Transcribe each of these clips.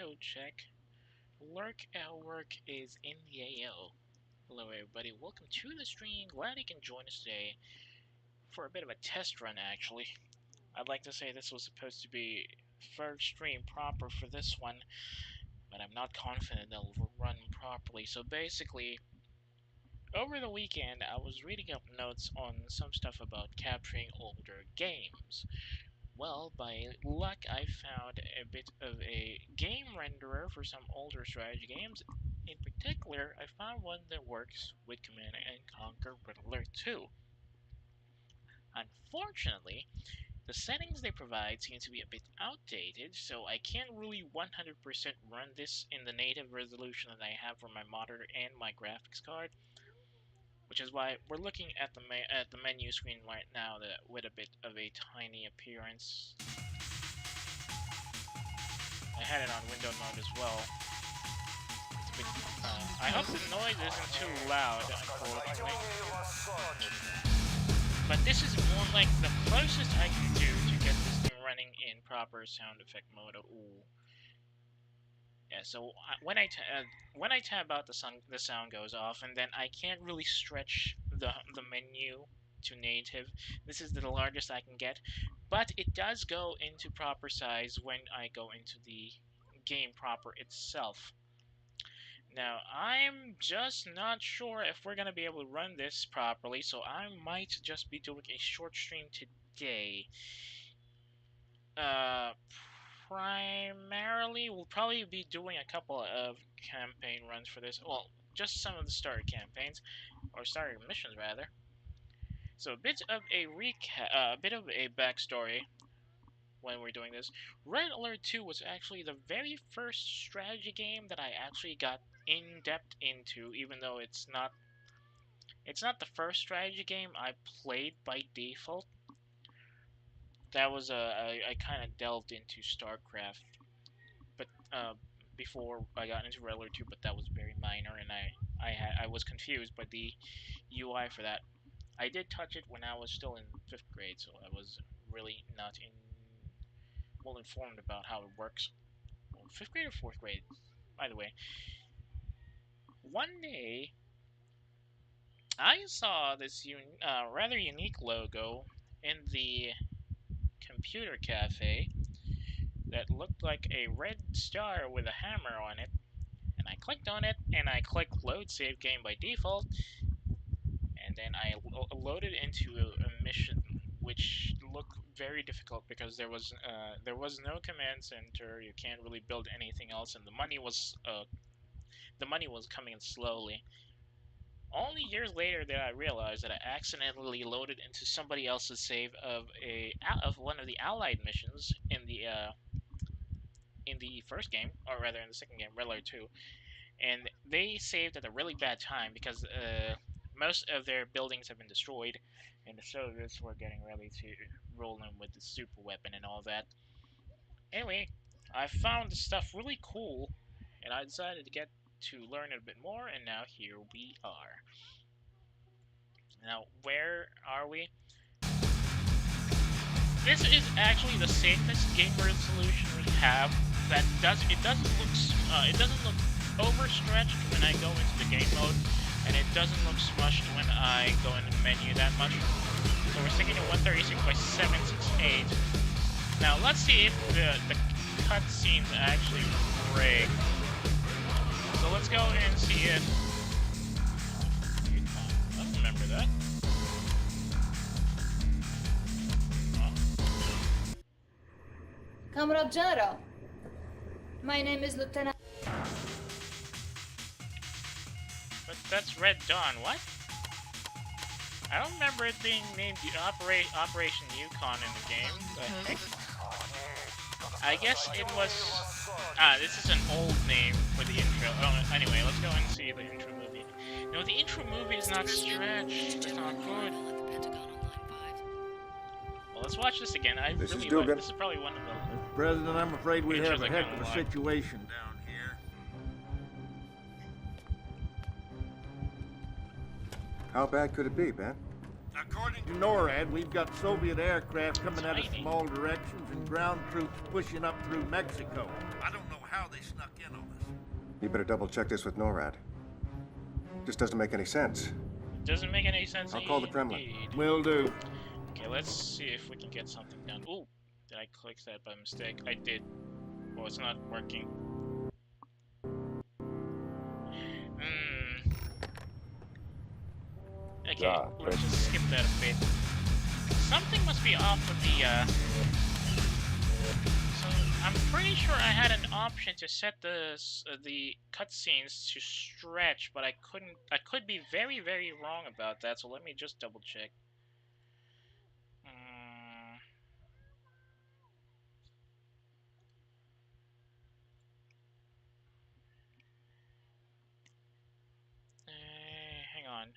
audio check. Lurk at work is in the AO. Hello everybody, welcome to the stream. Glad you can join us today for a bit of a test run actually. I'd like to say this was supposed to be first stream proper for this one, but I'm not confident it'll run properly. So basically, over the weekend I was reading up notes on some stuff about capturing older games. Well, by luck, I found a bit of a game renderer for some older strategy games. In particular, I found one that works with Command and Conquer Riddler 2. Unfortunately, the settings they provide seem to be a bit outdated, so I can't really 100% run this in the native resolution that I have for my monitor and my graphics card, which is why we're looking at the menu screen right now with a bit of a tiny appearance. I had it on window mode as well. It's a bit, I hope the noise isn't too loud, unfortunately. But this is more like the closest I can do to get this thing running in proper sound effect mode. Ooh. Yeah, so when I tab out, the sound goes off, and then I can't really stretch the menu to native. This is the largest I can get, but it does go into proper size when I go into the game proper itself. Now, I'm just not sure if we're gonna be able to run this properly, so I might just be doing a short stream today. Primarily, we'll probably be doing a couple of campaign runs for this. Well, just some of the starter campaigns, or starter missions rather. So a bit of a recap, a bit of a backstory when we're doing this. Red Alert 2 was actually the very first strategy game that I actually got in depth into, even though it's not the first strategy game I played by default. That was I kind of delved into StarCraft, but before I got into Red Alert 2, but that was very minor, and I was confused by the UI for that. I did touch it when I was still in 5th grade, so I was really not well informed about how it works. Well, 5th grade or 4th grade, by the way. One day, I saw this rather unique logo in the computer cafe that looked like a red star with a hammer on it, and I clicked on it, and I clicked load save game by default, and then I loaded into a mission which looked very difficult because there was no command center. You can't really build anything else, and the money was coming in slowly. Only years later did I realize that I accidentally loaded into somebody else's save of one of the allied missions in the first game, or rather in the second game, Red Alert 2, and they saved at a really bad time because most of their buildings have been destroyed, and the Soviets were getting ready to roll in with the super weapon and all that. Anyway, I found the stuff really cool, and I decided to get to learn it a bit more, and now here we are. Now, where are we? This is actually the safest game resolution we have. It doesn't look overstretched when I go into the game mode, and it doesn't look smushed when I go into the menu that much. So we're sticking to 136 by 768. Now let's see if the cutscenes actually break. So let's go and see if. I don't remember that. Comrade General, my name is Lieutenant. But that's Red Dawn. What? I don't remember it being named Operation Yukon in the game, but I guess it was. This is an old name for the intro. Oh, anyway, let's go and see the intro movie. No, the intro movie is not stretched. It's not good. Well, let's watch this again. This is probably one of the. President, I'm afraid we have a heck of a situation down here. How bad could it be, Ben? According to NORAD, we've got Soviet aircraft coming at us from all directions and ground troops pushing up through Mexico. I don't know how they snuck in on us. You better double check this with NORAD. Just doesn't make any sense. Doesn't make any sense. I'll call the Kremlin. Indeed. Will do. Okay, let's see if we can get something done. Ooh, did I click that by mistake? I did. Well, it's not working. Okay, let's just skip that a bit. Something must be off with the, So, I'm pretty sure I had an option to set the cutscenes to stretch, but I couldn't. I could be very, very wrong about that, so let me just double check. Hang on.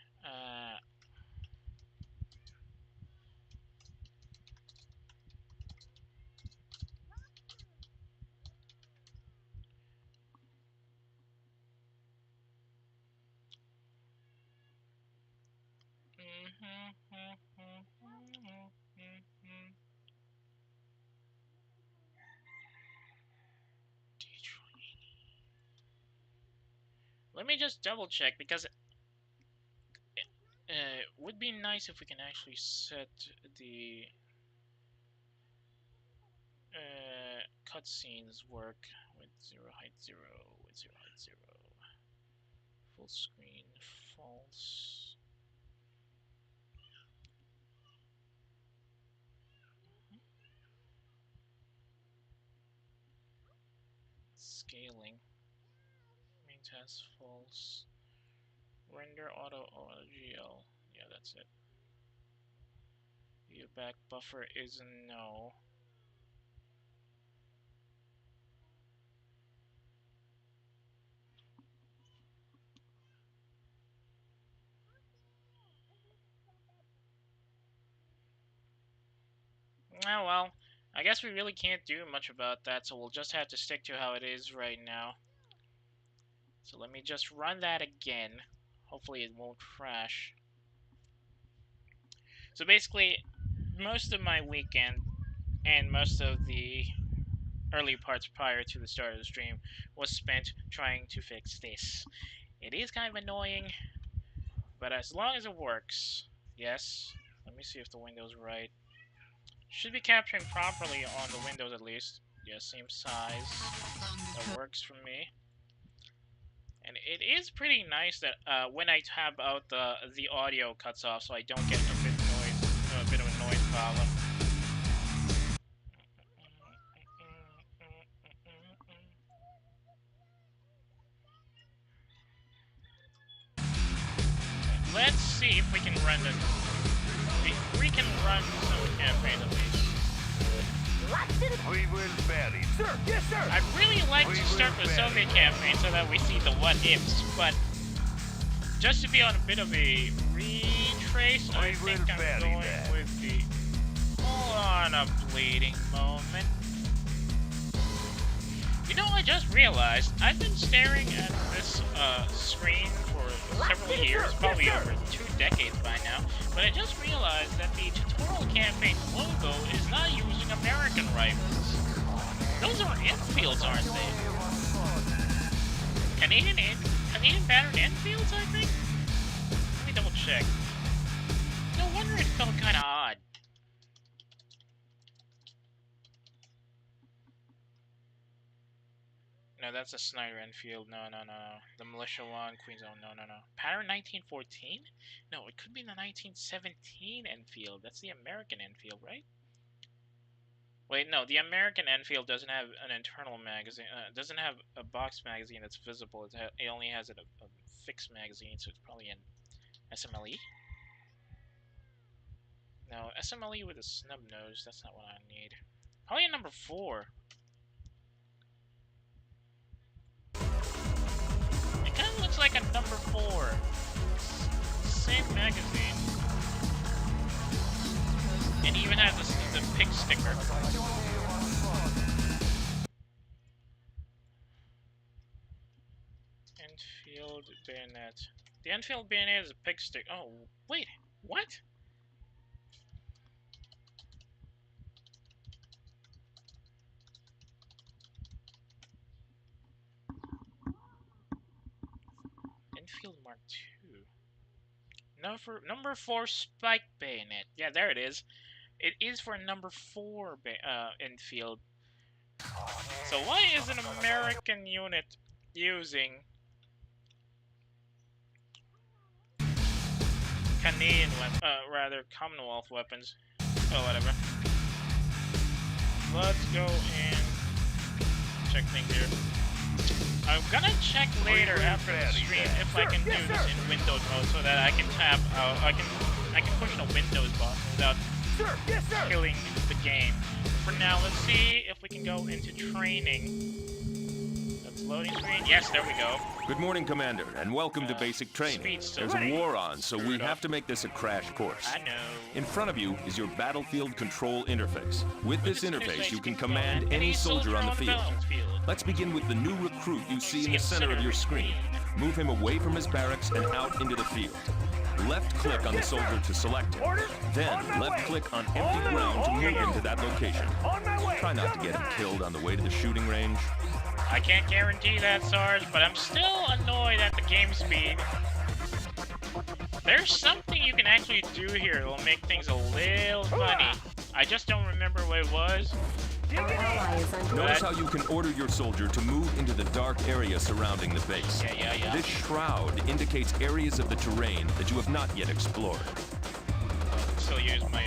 Let me just double check because it would be nice if we can actually set the cutscenes work with height 0, with height 0, full screen, false. Scaling, main task false, render auto GL, yeah, that's it. View back buffer is a no. Oh well, I guess we really can't do much about that, so we'll just have to stick to how it is right now. So let me just run that again. Hopefully it won't crash. So basically, most of my weekend and most of the early parts prior to the start of the stream was spent trying to fix this. It is kind of annoying, but as long as it works, yes. Let me see if the window's right. Should be capturing properly on the windows at least. Yeah, same size. That works for me. And it is pretty nice that when I tab out the audio cuts off, so I don't get a bit of a noise problem. Let's see if we can run the. We can run some campaign at least. We will bury. Sir, yes, sir. I'd really like to start the Soviet campaign so that we see the what ifs, but just to be on a bit of a retrace, I think I'm going with the. Hold on a bleeding moment. You know, I just realized I've been staring at this screen for several years, probably over 2 decades by now, but I just realized that the tutorial campaign logo is not using American rifles. Those are Enfields, aren't they? Canadian pattern Enfields, I think? Let me double check. No wonder it felt kind of odd. No, that's a Snyder Enfield. No. The Militia one, Queen's Own. No. Pattern 1914? No, it could be the 1917 Enfield. That's the American Enfield, right? Wait, no. The American Enfield doesn't have an internal magazine. Doesn't have a box magazine that's visible. It only has a fixed magazine, so it's probably an SMLE. No, SMLE with a snub nose. That's not what I need. Probably a number 4. It kind of looks like a number 4. Same magazine. And even has the pig sticker. Enfield bayonet. The Enfield bayonet is a pig stick. Oh, wait. What? Enfield Mark II. Number 4 Spike Bayonet. Yeah, there it is. It is for number 4 Enfield. So why is an American unit using Canadian rather Commonwealth weapons? Oh, whatever. Let's go and check things here. I'm gonna check later after the stream if I can do this in Windows mode so that I can tab out. I can push the Windows button without killing the game. For now, let's see if we can go into training. That's loading screen. Yes, there we go. Good morning, Commander, and welcome to basic training. There's a war on, so we have to make this a crash course. I know. In front of you is your battlefield control interface. With this interface, you can command any soldier on the field. Let's begin with the new recruit you see in the center of your screen. Move him away from his barracks and out into the field. Left-click on the soldier to select him. Then left-click on empty ground to move him to that location. Try not to get him killed on the way to the shooting range. I can't guarantee that, Sarge, but I'm still annoyed at the game speed. There's something you can actually do here that will make things a little funny. I just don't remember what it was. Notice how you can order your soldier to move into the dark area surrounding the base. Yeah. This shroud indicates areas of the terrain that you have not yet explored. I'll still use my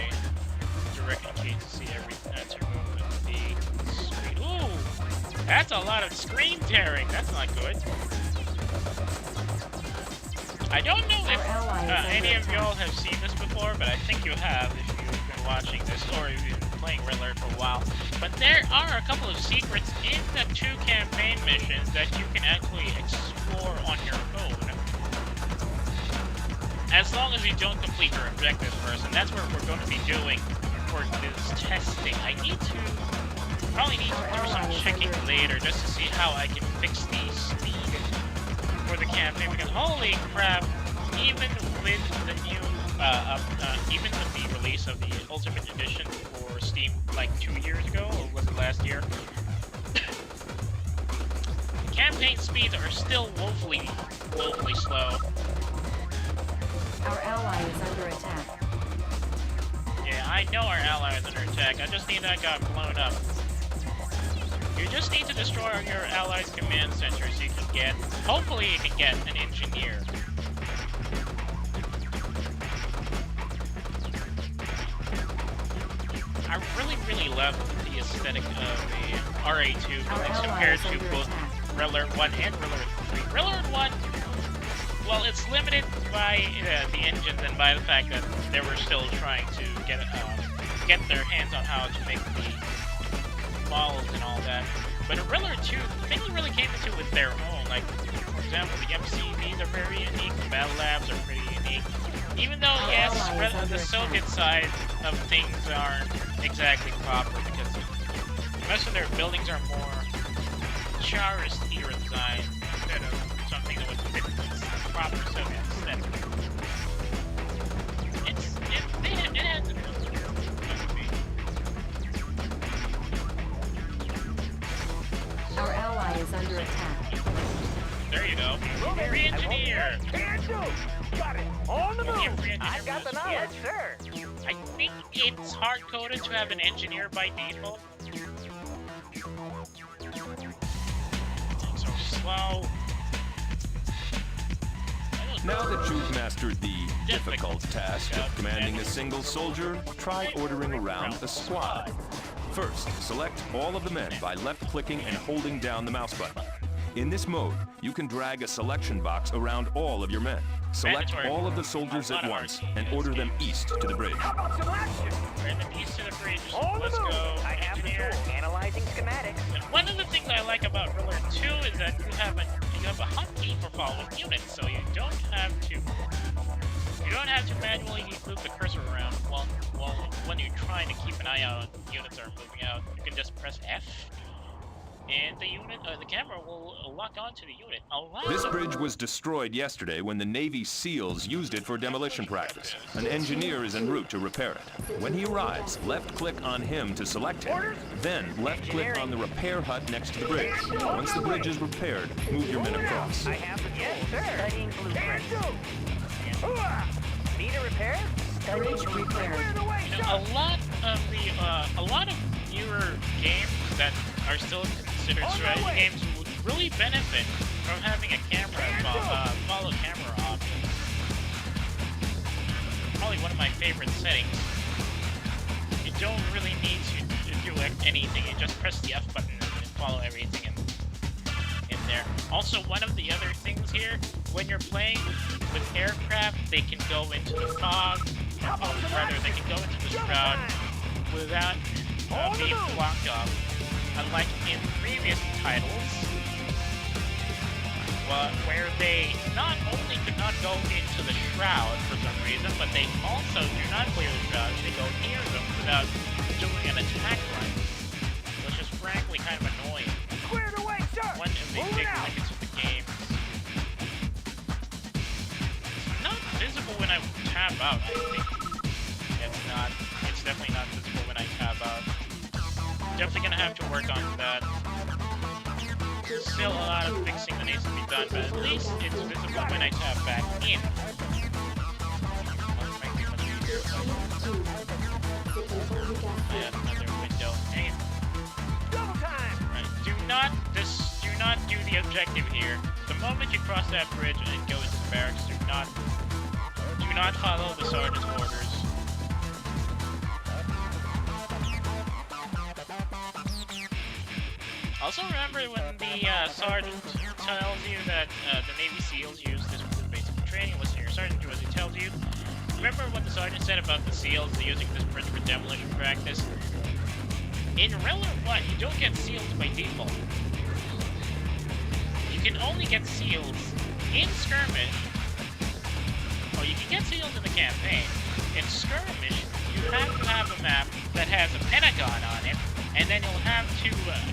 direct key to see everything. That's removing the screen. Ooh! That's a lot of screen tearing. That's not good. I don't know if any of y'all have seen this before, but I think you have if you've been watching this or if you've been playing Red Alert for a while. But there are a couple of secrets in the 2 campaign missions that you can actually explore on your own. As long as you don't complete your objectives first, and that's what we're going to be doing for this testing. Probably need to do some checking later just to see how I can fix the speed for the campaign, because holy crap, even with the new, even with the release of the Ultimate Edition for Steam like 2 years ago, or was it last year, campaign speeds are still woefully slow. Our ally is under attack. Yeah, I know our ally is under attack, I just need that guy blown up. You just need to destroy your allies' command center so you can get, hopefully you can get an engineer. I really love the aesthetic of the RA2 as compared to both Red Alert 1 and Red Alert 3. Red Alert 1, well, it's limited by the engines and by the fact that they were still trying to get their hands on how to make the models and all that. But in Red Alert 2, things really came into it with their own. Like, for example, the MCVs are very unique, the battle labs are pretty unique. Even though, yes, the Soviet side of things aren't exactly proper, because most of their buildings are more Tsarist era design instead of something that would fit the proper Soviet aesthetic. It has its Our ally is under attack. There you go. Re-engineer! Got it! On the move! I got the knowledge, sir! I think it's hard-coded to have an engineer by default. Things are slow. Now that you've mastered the difficult task of commanding a single soldier, try ordering around a squad. First, select all of the men by left-clicking and holding down the mouse button. In this mode, you can drag a selection box around all of your men. Select all of the soldiers at once and order them east to the bridge. How about some action? We're them east to the bridge. On Let's the move! go. I have the Engineer. tool. Analyzing schematics. And one of the things I like about Red Alert 2 is that you have a hotkey for following units, so you don't have to manually move the cursor around while when you're trying to keep an eye out on units that are moving out. You can just press F and the camera will lock onto the unit. This bridge was destroyed yesterday when the Navy SEALs used it for demolition practice. An engineer is en route to repair it. When he arrives, left-click on him to select him. Then left-click on the repair hut next to the bridge. Once the bridge is repaired, move your men across. I have the yes, sir. Studying blueprints. Need a repair? Bridge repaired. A lot of newer games that are still considered strategy games would really benefit from having a camera, follow camera option. Probably one of my favorite settings. You don't really need to do anything. You just press the F button and follow everything in there. Also, one of the other things here, when you're playing with aircraft, they can go into the fog, or rather, they can go into the shroud without being blocked off. Unlike in previous titles, where they not only could not go into the shroud for some reason, but they also do not clear the shroud. They go near them without doing an attack run, which is frankly kind of annoying. Squared away, sir. One of the big limits of the game. It's not visible when I tab out, I think. It's definitely not visible when I tab out. Definitely gonna have to work on that. Still a lot of fixing that needs to be done, but at least it's visible when I tab back in. I have another window. Hey. Double time. Right. Do not do the objective here. The moment you cross that bridge and go into the barracks, do not follow the sergeant's orders. Also remember when the sergeant tells you that the Navy SEALs use this for basic training, listen to your sergeant do as he tells you. Remember what the sergeant said about the SEALs using this bridge for demolition practice? In Relevant 1, you don't get SEALs by default. You can only get SEALs in skirmish, or you can get SEALs in the campaign. In skirmish, you have to have a map that has a pentagon on it, and then you'll have to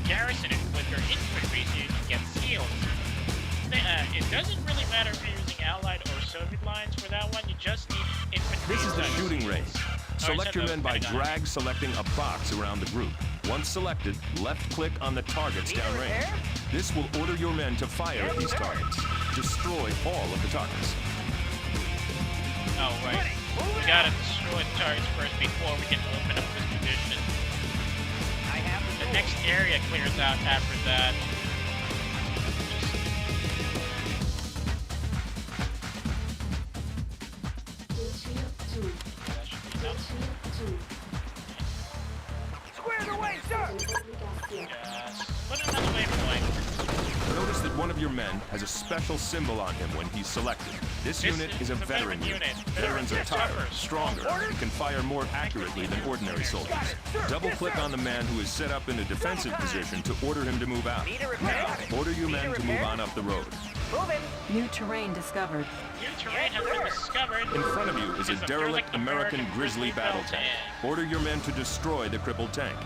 garrison it with your infantry so you can get SEALs. It doesn't really matter if you're using Allied or Soviet lines for that one, you just need infantry. This is the shooting range. Select your men by drag selecting a box around the group. Once selected, left-click on the targets downrange. This will order your men to fire at these targets. Destroy all of the targets. Oh, right. We gotta destroy the targets first before we can open up this position. The next area clears out after that. That should be enough. Squared away, sir. Yes. Put another waypoint. Notice that one of your men has a special symbol on him when he's selected. This unit is a veteran unit. Veterans are tougher, stronger, and can fire more accurately than ordinary soldiers. Double-click on the man who is set up in a defensive position to order him to move out. Now, order your men to move on up the road. New terrain discovered. New terrain has been discovered. In front of you is a derelict American Grizzly battle tank. Order your men to destroy the crippled tank.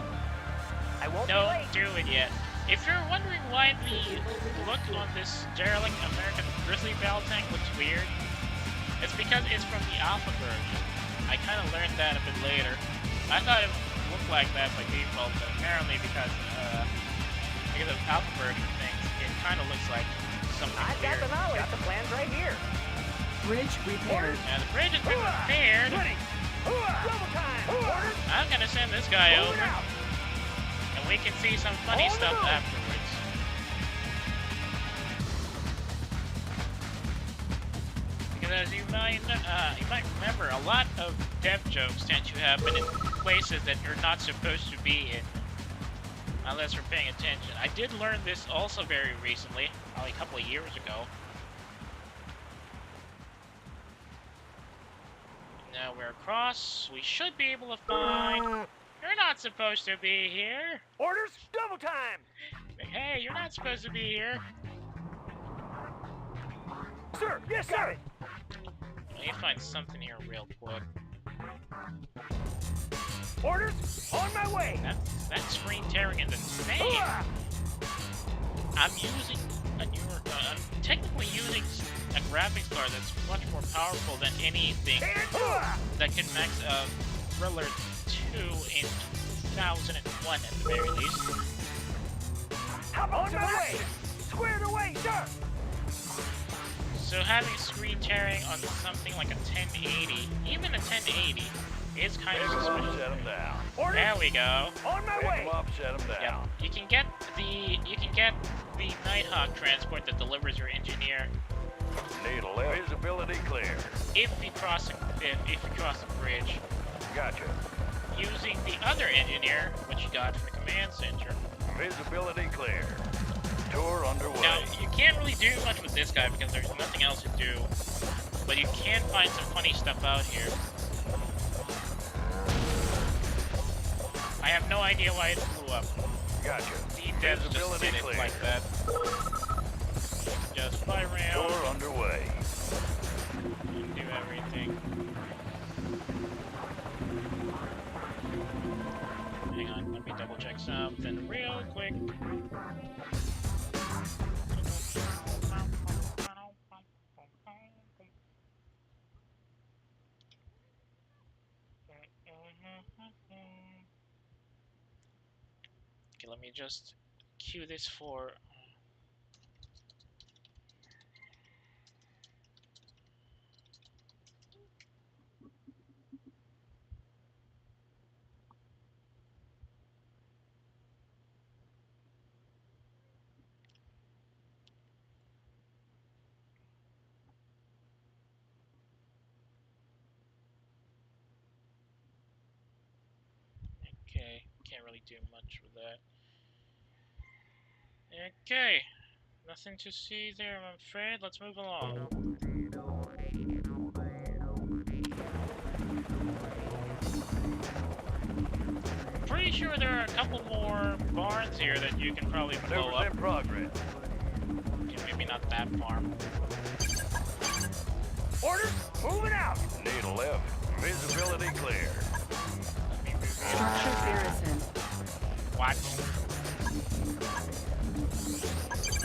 I won't Don't be late. do it yet. If you're wondering why the look on this derelict American Grizzly battle tank looks weird, it's because it's from the Alpha version. I kind of learned that a bit later. I thought it looked like that by default, but apparently because of Alpha version things, it kind of looks like something I've got weird. the knowledge. Got the plans right here. Bridge repaired. Now the bridge has been repaired. Double time. Orders. I'm gonna send this guy Moving over, out. and we can see some funny On the stuff move. afterwards. Because as you might remember, a lot of dev jokes tend to happen in places that you're not supposed to be in, unless you're paying attention. I did learn this also very recently, probably a couple of years ago. Now we're across. We should be able to find. You're not supposed to be here. Orders. Double time. Hey, you're not supposed to be here. Sir. Yes, sir. Let me find something here real quick. Orders. On my way. That screen tearing is insane. I'm using a newer, I'm technically using a graphics card that's much more powerful than anything that can max Riddler 2 in 2001 at the very least. How about on my way? Squared away, sir! So having screen tearing on something like a 1080, even a 1080, is kind of suspicious. Set him down. There we go. On my way. Set him down. Yep. You can get the Nighthawk transport that delivers your engineer. Need a left. Visibility clear. If you cross the bridge. Gotcha. Using the other engineer, which you got from the command center. Visibility clear. Tour underway. Now you can't really do much with this guy because there's nothing else to do. But you can find some funny stuff out here. I have no idea why it blew up. Gotcha. The devs just did it like that. Just fly around. Tour underway. Do everything. Hang on, let me double check something real quick. Okay, let me just cue this for... Okay, can't really do much with that. Okay, nothing to see there, I'm afraid. Let's move along. Pretty sure there are a couple more barns here that you can probably blow up. In progress. Okay, maybe not that far. Orders, moving out. Need a left. Visibility clear. Structure garrison. What?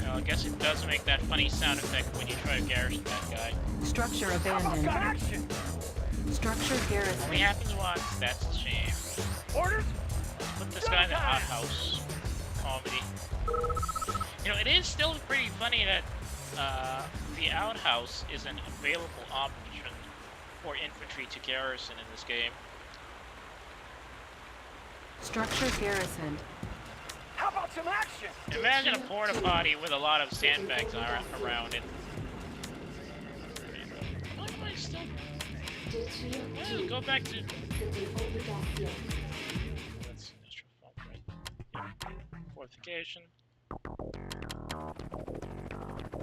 Well, I guess it does make that funny sound effect when you try to garrison that guy. Structure abandoned. Got action. Structure garrison. Only happens once, that's a shame. Orders. Let's put this guy in the outhouse comedy. You know, it is still pretty funny that the outhouse is an available option for infantry to garrison in this game. Structure garrisoned. How about some action? Imagine a porta potty with a lot of sandbags around it. Why am I still... Well, go back to... That's industrial fault, right? Yeah. Fortification.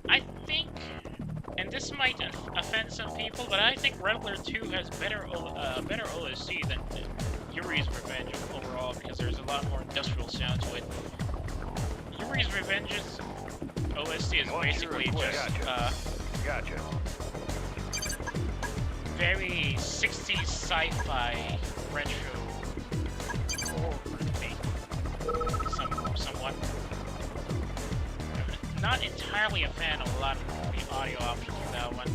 I think, and this might offend some people, but I think Riddler 2 has better OSC than Yuri's Revenge overall, because there's a lot more industrial sound to it. Yuri's Revenge's OSC is basically just Gotcha. very 60s sci-fi retro horror somewhat. I'm not entirely a fan of a lot of the audio options for that one.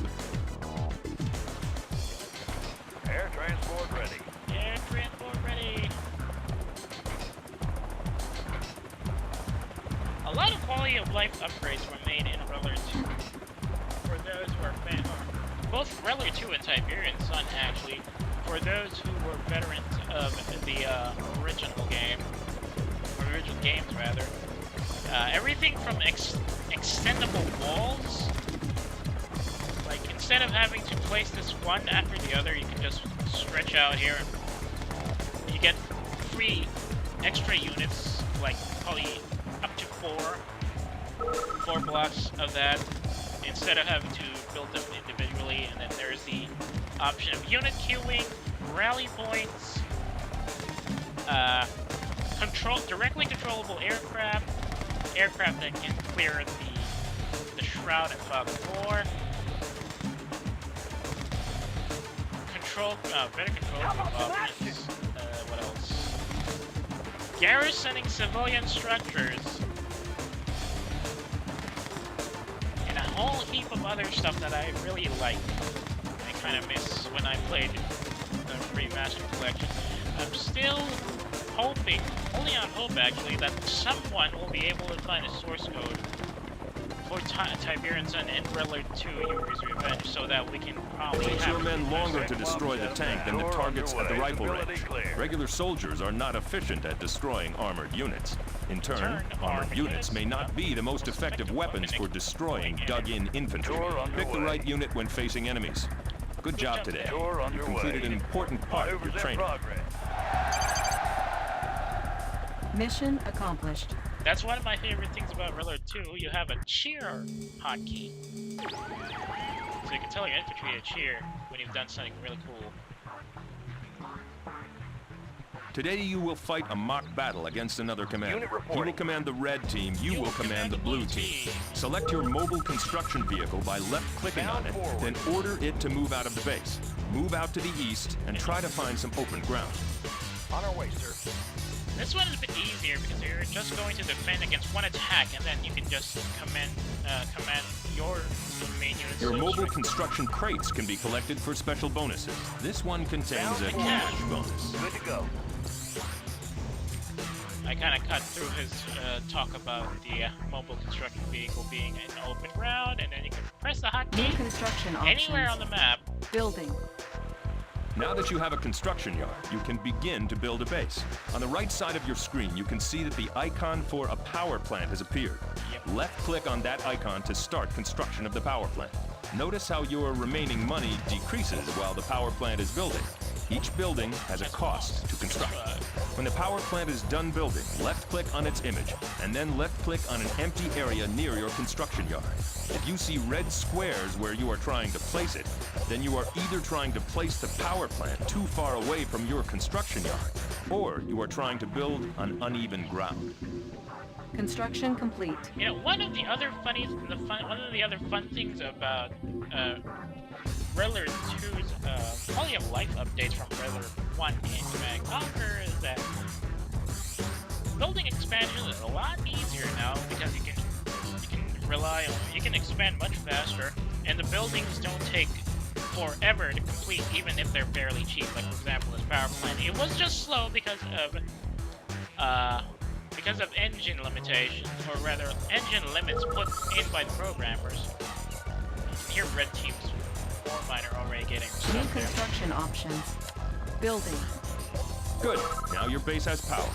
Air transport ready. Air transport ready. A lot of quality of life upgrades were made in Riddler 2 for those who are fans. Both Riddler 2 and Tiberian Sun, actually, for those who were veterans of the original game, or original games rather. Everything from extendable walls, like instead of having to place this one after the other, you can just stretch out here and you get 3 extra units, like probably up to 4 blocks of that, instead of having to build them individually. And then there's the option of unit queuing, rally points, directly controllable aircraft that can clear the shroud and fog of war, better control options. What else? Garrisoning civilian structures. whole heap of other stuff that I really like. I kind of miss when I played the remastered collection. I'm still hoping, holding out hope actually, that someone will be able to find a source code for Tiberian's Son and Riddler 2 Yuri's Revenge so that we can probably Takes your men longer to destroy the tank than the targets at the rifle range. Regular soldiers are not efficient at destroying armored units. In turn, armored units may not be the most effective weapons for destroying dug-in infantry. Pick the right unit when facing enemies. Good job today. You completed an important part of your training. Mission accomplished. That's one of my favorite things about Riddler 2. You have a cheer hotkey. So you can tell your infantry to cheer when you've done something really cool. Today you will fight a mock battle against another commander. He will command the red team, you will command the blue team. Select your mobile construction vehicle by left-clicking on it, then order it to move out of the base. Move out to the east and try to find some open ground. On our way, sir. This one is a bit easier because you're just going to defend against one attack, and then you can just command your main units. Your mobile construction crates can be collected for special bonuses. This one contains a cash bonus. Good to go. I kind of cut through his talk about the mobile construction vehicle being an open ground, and then you can press the hotkey New construction options. anywhere on the map. Building. Now that you have a construction yard, you can begin to build a base. On the right side of your screen, you can see that the icon for a power plant has appeared. Yep. Left-click on that icon to start construction of the power plant. Notice how your remaining money decreases while the power plant is building. Each building has a cost to construct. When the power plant is done building, left-click on its image, and then left-click on an empty area near your construction yard. If you see red squares where you are trying to place it, then you are either trying to place the power plant too far away from your construction yard, or you are trying to build on uneven ground. Construction complete. You know, one of the other fun things about Riddler 2's quality of life updates from Riddler 1 and Command & Conquer is that building expansion is a lot easier now because you can expand much faster, and the buildings don't take forever to complete, even if they're fairly cheap. Like for example, this power plant, it was just slow because of engine limitations, or rather, engine limits put in by the programmers. Here, red team's 4 miner already getting stuff New there. construction options. Building. Good. Now your base has power.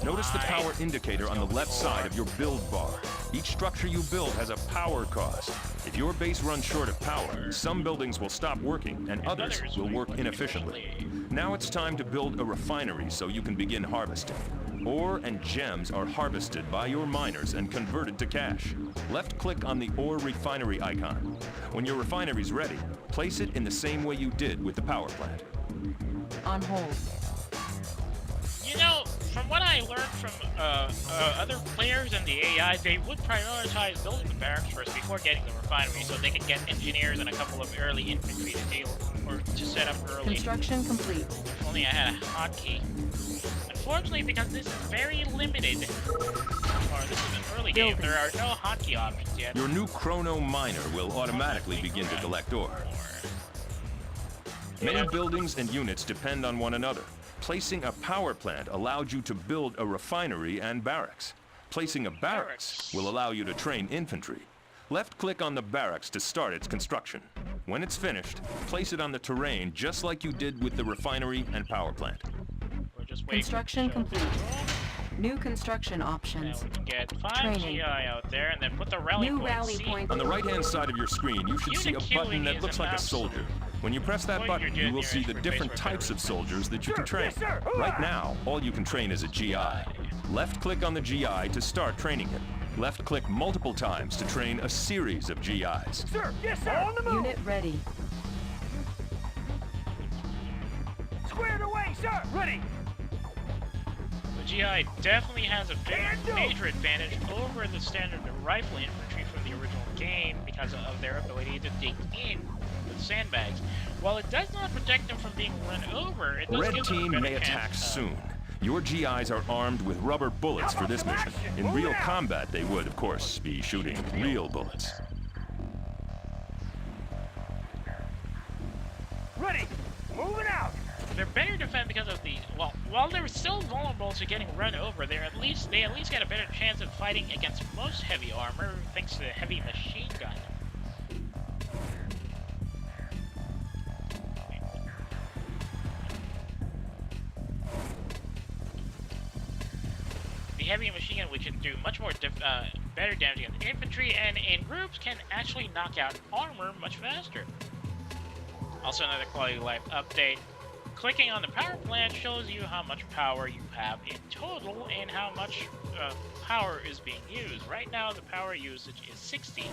Notice the power indicator on the left side of your build bar. Each structure you build has a power cost. If your base runs short of power, some buildings will stop working and others will work inefficiently. Now it's time to build a refinery so you can begin harvesting. Ore and gems are harvested by your miners and converted to cash. Left-click on the ore refinery icon. When your refinery's ready, place it in the same way you did with the power plant. On hold. You know, from what I learned from other players and the AI, they would prioritize building the barracks first before getting the refinery, so they could get engineers and a couple of early infantry to deal or to set up early. Construction complete. If only I had a hotkey. Unfortunately, because this is very limited, or this is an early game, there are no hotkey options yet. Your new Chrono Miner will automatically begin to collect ore. Many buildings and units depend on one another. Placing a power plant allowed you to build a refinery and barracks. Placing a barracks will allow you to train infantry. Left-click on the barracks to start its construction. When it's finished, place it on the terrain just like you did with the refinery and power plant. We're just waiting Construction for complete. New construction Now options. we can get 5 Training. GI out there, and then put the rally New point. rally See? point. On the right-hand side of your screen, you should see a button that looks like a soldier. When you press that button, you will see the different types of soldiers that you can train. Right now, all you can train is a GI. Left-click on the GI to start training him. Left-click multiple times to train a series of GIs. Sir, yes, sir. On the move. Unit ready. Squared away, sir. Ready. The GI definitely has a major advantage over the standard rifle infantry from the original game because of their ability to dig in with sandbags. While it does not protect them from being run over, it does Red give them a team better may chance, attack soon. Your GIs are armed with rubber bullets for this mission. In real combat, they would, of course, be shooting real bullets. they're better defended because of the, well, while they're still vulnerable to getting run over, they at least get a better chance of fighting against most heavy armor thanks to the heavy machine gun. The heavy machine gun, which can do much more better damage against infantry, and in groups can actually knock out armor much faster. Also, another quality of life update. Clicking on the power plant shows you how much power you have in total and how much power is being used. Right now, the power usage is 60.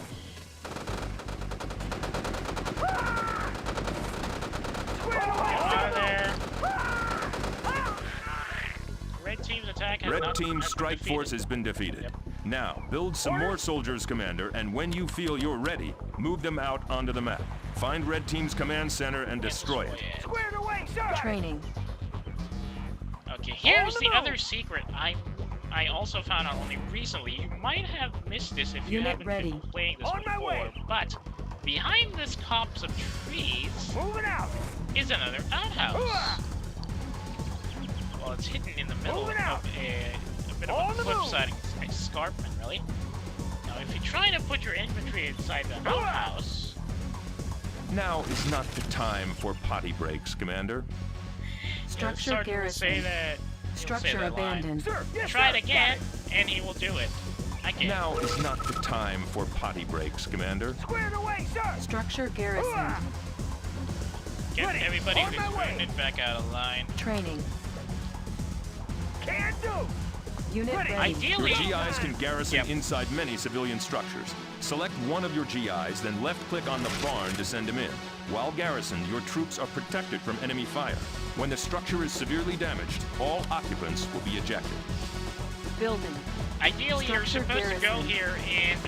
There. Red team's attack has Red team's strike force has been defeated. Yep. Now, build some more soldiers, Commander, and when you feel you're ready, move them out onto the map. Find Red team's command center and destroy it. Squared away, sir. Training. Okay, here's the other secret I also found out only recently. You might have missed this if you haven't been playing this before, but behind this copse of trees is another outhouse. Well, it's hidden in the middle of a bit of a cliffside escarpment, really. Now, if you try to put your infantry inside the outhouse... Now is not the time for potty breaks, Commander. Structure garrison. Structure abandoned. Sir, yes, Try sir. it again, and he will do it. Again. Now is not the time for potty breaks, Commander. Squared away, sir. Structure garrison. Get everybody who's wounded back out of line. Training. Can do. Unit ready. Ideally, Your GIs can garrison inside many civilian structures. Select one of your GIs, then left-click on the barn to send him in. While garrisoned, your troops are protected from enemy fire. When the structure is severely damaged, all occupants will be ejected. Building. ideally you're supposed to go here and...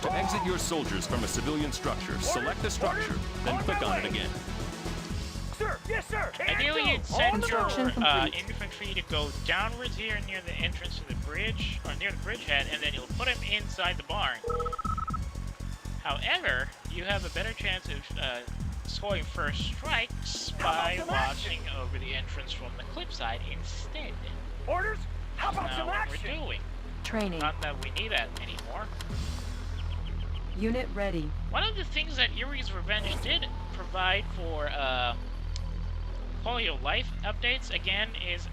To exit your soldiers from a civilian structure, select the structure, then click on it again. Sir, yes, sir. Ideally, you'd send your Construction complete. infantry to go downwards here near the entrance to the bridge, or near the bridgehead, and then you'll put them inside the barn. However, you have a better chance of scoring first strikes by watching over the entrance from the cliffside instead. Orders? How about Now some what action? we're doing. Training. Not that we need that anymore. Unit ready. One of the things that Yuri's Revenge did provide for quality of life updates, again, is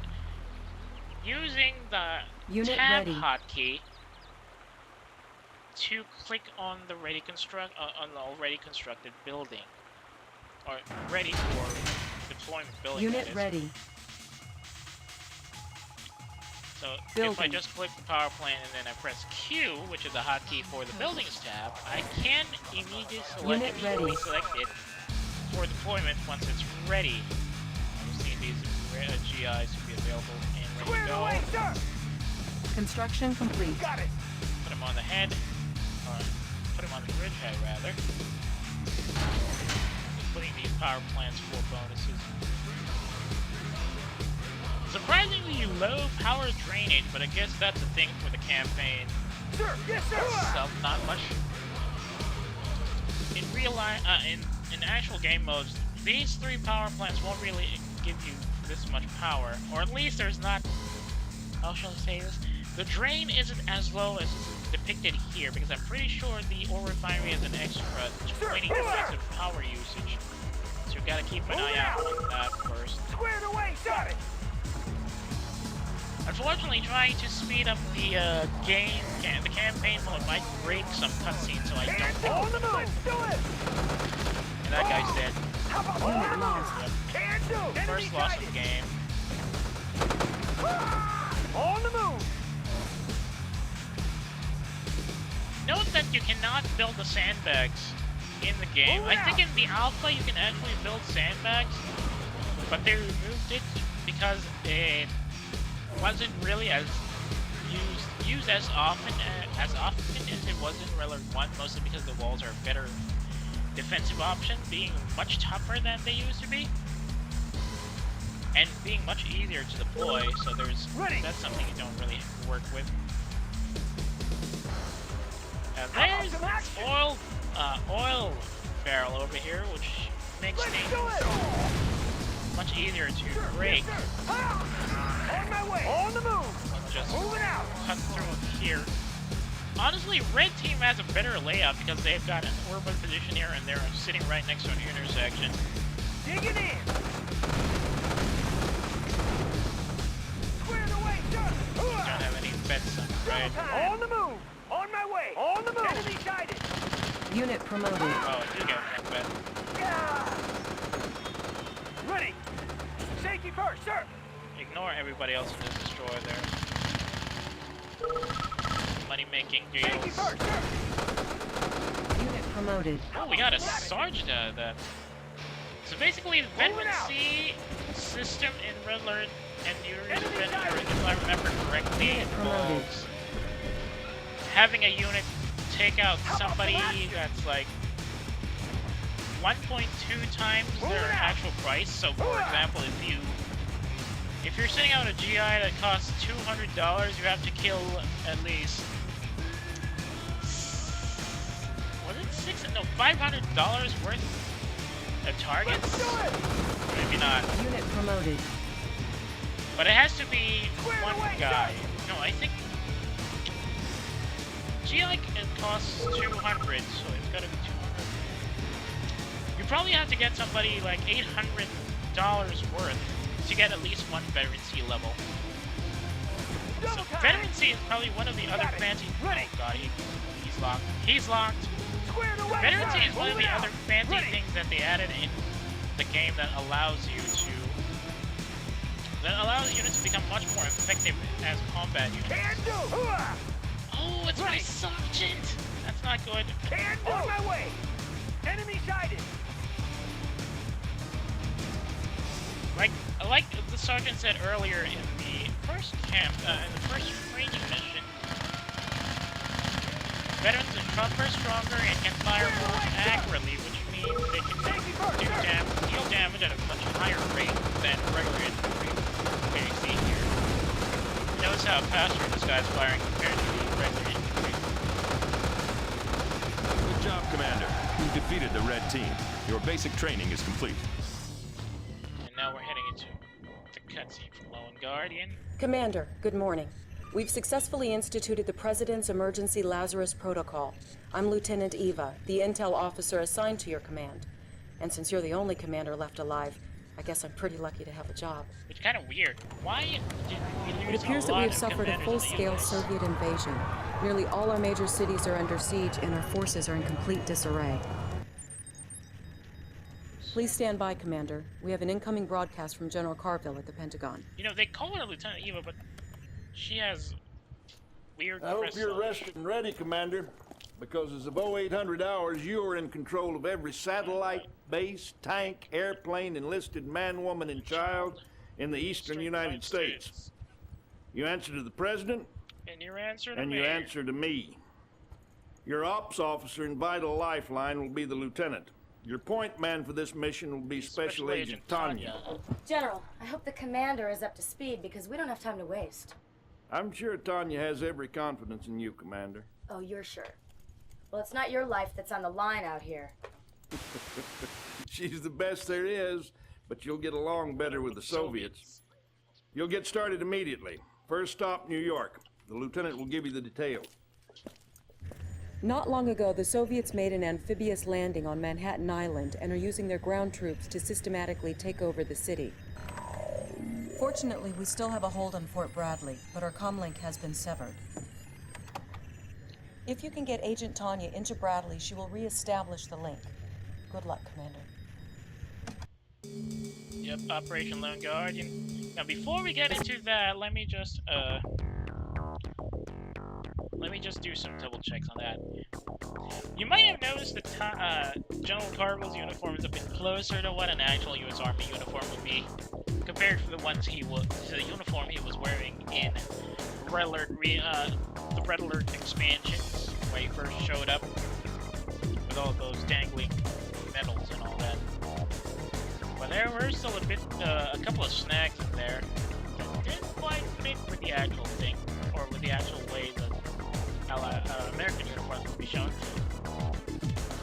using the Unit tab ready. hotkey to click on the on the already constructed building, or ready for deployment building. Unit ready. So if I Building. just click the power plant and then I press Q, which is the hotkey for the buildings tab, I can immediately Unit ready. select it for deployment once it's ready. I'm seeing these GIs to be available and ready to Squared go. away, sir. Construction complete. Got it. Put them on the head, or put them on the bridgehead rather. Putting these power plants for bonuses. Surprisingly low power drainage, but I guess that's a thing for the campaign. Sir, yes, sir. So not much. In real life, in actual game modes, these three power plants won't really give you this much power, or at least there's not. How shall I say this? The drain isn't as low as depicted here, because I'm pretty sure the ore refinery has an extra 20 points of power usage. So you gotta keep an eye out on that first. Squared away, got it. Unfortunately, trying to speed up the the campaign mode might break some cutscenes, so I don't think. On the move. Do it. And that guy's dead. How about Unit lost. Can do. First loss of the game. On the move. Note that you cannot build the sandbags in the game. I think in the alpha you can actually build sandbags, but they removed it because it wasn't really as used as often as it was in Relic 1, mostly because the walls are a better defensive option, being much tougher than they used to be, and being much easier to deploy. So that's something you don't really work with. There's this oil barrel over here, which makes things much easier to break. On my way. On the move. Let's just Moving out. cut through here. Honestly, red team has a better layout because they've got an urban position here and they're sitting right next to an intersection. Digging in. Squared away, sir. Don't have any bets on red. On the move. On my way. On the move. Enemy sighted. Unit promoted. Oh, I do get one bet. Ready. Safety first, sir. Ignore everybody else in this destroyer there. Money making Safety deals. first, sir. Unit promoted. Oh, we got a sergeant out of that. So basically, the veterancy system in Red Alert and Yuri's Veteran, if I remember correctly, Unit promoted. involves having a unit take out somebody that's like 1.2 times their actual price. So, for example, if you're sending out a GI that costs $200, you have to kill at least $500 worth of targets. Maybe not, Unit promoted. but it has to be one guy. No, I think GI costs 200, so it's got to be 200. You probably have to get somebody like $800 worth to get at least one veterancy level. So veterancy is probably one of the other fancy. Oh god, he's locked. He's locked. Veterancy is one of the other fancy things that they added in the game that allows units to become much more effective as combat units. Oh, it's my sergeant. That's not good. On my way. Enemy sighted. Like the sergeant said earlier in the first in the first training mission, veterans are tougher, stronger, and can fire more accurately, which means they can deal damage at a much higher rate than regular infantry. Okay, you see here. Notice how faster this guy's firing compared to the regular infantry. Good job, Commander. You defeated the red team. Your basic training is complete. And now we're heading into the cutscene from Lone Guardian. Commander, good morning. We've successfully instituted the President's Emergency Lazarus Protocol. I'm Lieutenant Eva, the intel officer assigned to your command. And since you're the only commander left alive, I guess I'm pretty lucky to have a job. It's kind of weird. Why did we lose It appears a that we lot have of suffered a commanders in the full-scale US? Soviet invasion. Nearly all our major cities are under siege, and our forces are in complete disarray. Please stand by, Commander. We have an incoming broadcast from General Carville at the Pentagon. You know, they call her Lieutenant Eva, but she has weird I hope crystals. you're rested and ready, Commander, because as of 0800 hours, you are in control of every satellite, base, tank, airplane, enlisted man, woman, and child in the eastern United States. You answer to the President, And your answer to and me. you answer to me. Your ops officer and vital lifeline will be the lieutenant. Your point man for this mission will be Special Agent Tanya. General, I hope the commander is up to speed because we don't have time to waste. I'm sure Tanya has every confidence in you, Commander. Oh, you're sure? Well, it's not your life that's on the line out here. She's the best there is, but you'll get along better with the Soviets. You'll get started immediately. First stop, New York. The lieutenant will give you the details. Not long ago, the Soviets made an amphibious landing on Manhattan Island and are using their ground troops to systematically take over the city. Fortunately, we still have a hold on Fort Bradley, but our comlink has been severed. If you can get Agent Tanya into Bradley, she will re-establish the link. Good luck, Commander. Yep, Operation Lone Guardian. Now, before we get into that, let me just do some double checks on that. You might have noticed that General Carville's uniform is a bit closer to what an actual U.S. Army uniform would be, compared to the uniform he was wearing in Red Alert, the Red Alert expansions, where he first showed up with all those dangling medals and all that. But there were still a couple of snags in there that didn't quite fit with the actual thing, or with the actual way the American uniforms would be shown.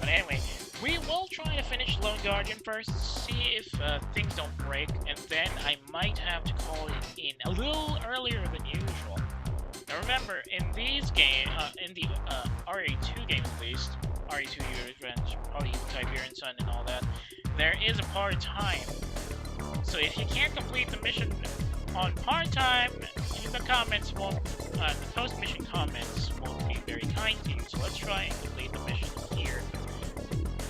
But anyway, we will try try to finish Lone Guardian first, see if things don't break, and then I might have to call it in a little earlier than usual. Now remember, in these games, in the RA2 games at least, RA2 Revenge, probably Tiberian Sun and all that, there is a part-time. So if you can't complete the mission on part-time, the comments won't, the post-mission comments won't be very kind to you. So let's try and complete the mission here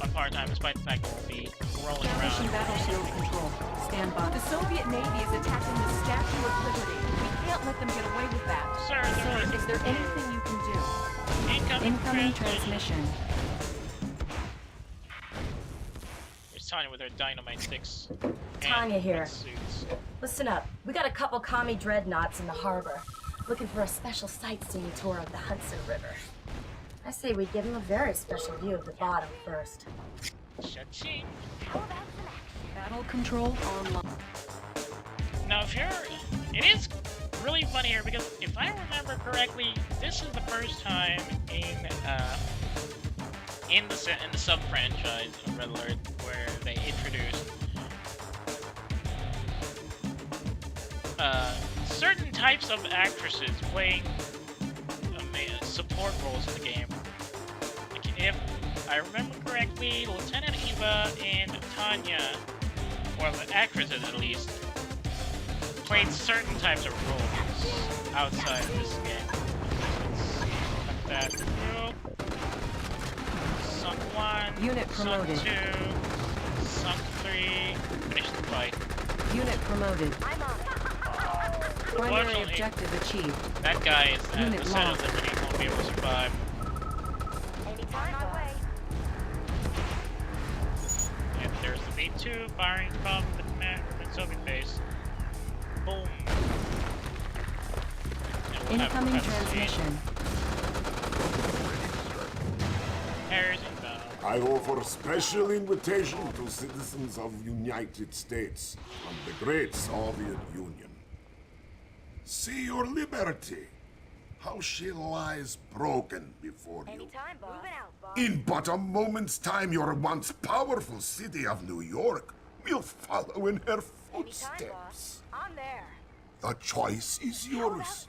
on part-time, despite the fact that we'll be rolling Establishing around. battlefield control. Stand by. The Soviet Navy is attacking the Statue of Liberty. We can't let them get away with that. Sir, Is there anything you can do? Incoming transmission. There's Tanya with her dynamite sticks. Tanya and here. suits. Listen up. We got a couple commie dreadnoughts in the harbor, looking for a special sightseeing tour of the Hudson River. I say we give them a very special view of the bottom first. Cha-ching. Battle control online. Now, if you're, it is really funny here because if I remember correctly, this is the first time in the sub franchise of Red Alert where they introduced certain types of actresses playing support roles in the game. Like, if I remember correctly, Lieutenant Eva and Tanya, or the actresses at least, played certain types of roles outside of this game. Let's cut that through. Sunk 1, Unit promoted. Sunk 2, Sunk 3, finish the fight. Unit promoted. Primary Unfortunately, objective achieved. that guy is at Unit the center of lost. Liberty, won't be able to survive. Yep, there's the B-2 firing from the Soviet base. Boom. And we'll have Incoming cutscene. transmission. Harris inbound. I offer special invitation to citizens of United States and the great Soviet Union. See your liberty, how she lies broken before you. In but a moment's time, your once powerful city of New York will follow in her footsteps. I'm there. The choice is yours.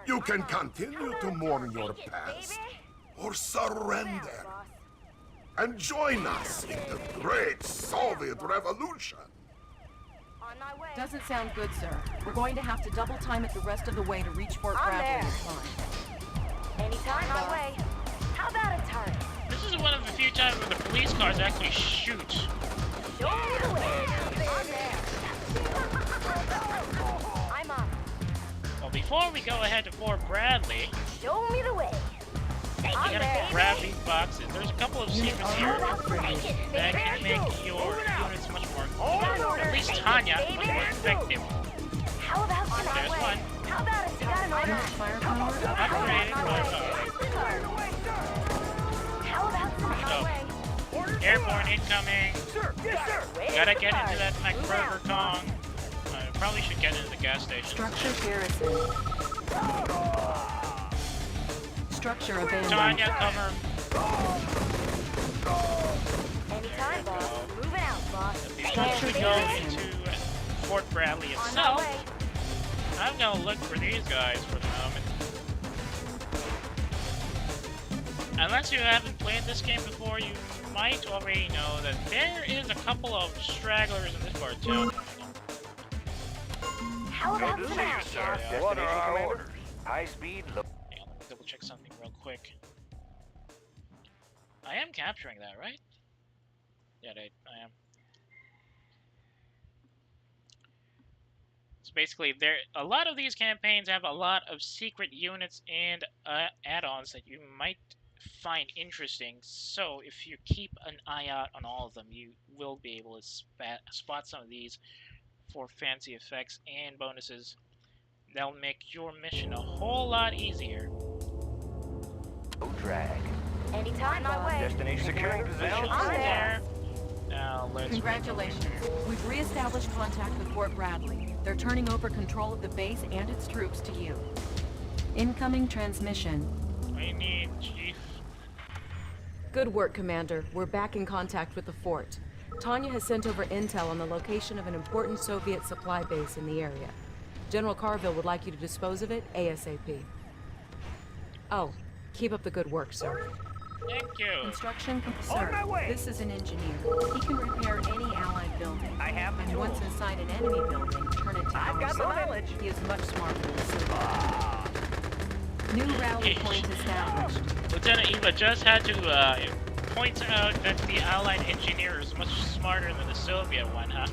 You can continue to mourn your past, or surrender, and join us in the great Soviet Revolution. On my way. Doesn't sound good, sir. We're going to have to double time it the rest of the way to reach Fort I'm Bradley there. in time. Anytime, my way. How about a turn? This is one of the few times where the police cars actually shoot. Show me the way. I'm there. I'm on. Well, before we go ahead to Fort Bradley, Show me the way. we gotta grab these boxes. There's a couple of secrets here that can make your units much more, at least Tanya, much more effective. How about There's one. How about it? You got an order? Firepower Upgraded. How about Airborne incoming. Sir, yes, sir. Gotta get into that McBurger Kong. Probably should get into the gas station. Structure garrison. Structure abandoned. Tanya, cover. Anytime, boss. Moving out, boss. Before we go into Fort Bradley On my itself, way. I'm gonna look for these guys for the moment. Unless you haven't played this game before, you might already know that there is a couple of stragglers in this part too. How about Good to see that? you, sir. Yeah. What are our orders? High speed, low. Hang on, let me double check something real quick. I am capturing that, right? Yeah, I am. So basically, a lot of these campaigns have a lot of secret units and add-ons that you might find interesting. So if you keep an eye out on all of them, you will be able to spot some of these for fancy effects and bonuses. That'll make your mission a whole lot easier. No drag. Anytime, my way. Destination securing position. I'm there. Now let's. Congratulations. We've re-established contact with Fort Bradley. They're turning over control of the base and its troops to you. Incoming transmission. We need Chief. Good work, Commander. We're back in contact with the fort. Tanya has sent over intel on the location of an important Soviet supply base in the area. General Carville would like you to dispose of it ASAP. Oh, keep up the good work, sir. Thank you. Construction On my way. This is an engineer. He can repair any Allied building. I have the And tools. once inside an enemy building, turn it to I've our got the side. knowledge. He is much smarter than Soviet. New rally point established. Lieutenant Eva just had to point out that the Allied engineer is much smarter than the Soviet one, huh?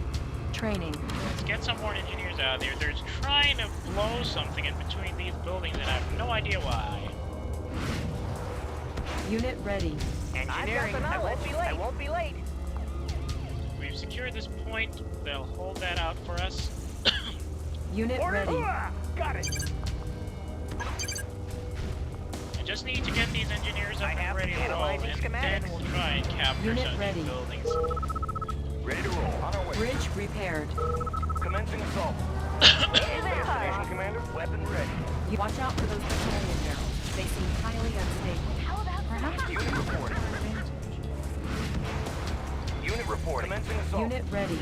Training. Let's get some more engineers out there. They're trying to blow something in between these buildings, and I have no idea why. Unit ready. Engineering. I won't be late. We've secured this point. They'll hold that out for us. Unit ready. Got it. I just need to get these engineers up I and have ready to roll, analyzing and then schematics. we'll try and capture Unit some of ready. these buildings. Ready to roll. On our way. Bridge repaired. Commencing assault. Destination, Commander. Weapon ready. You watch out for those petroleum barrels. They seem highly unstable. Perhaps you Unit can reporting. Unit reporting. Commencing assault. Unit ready.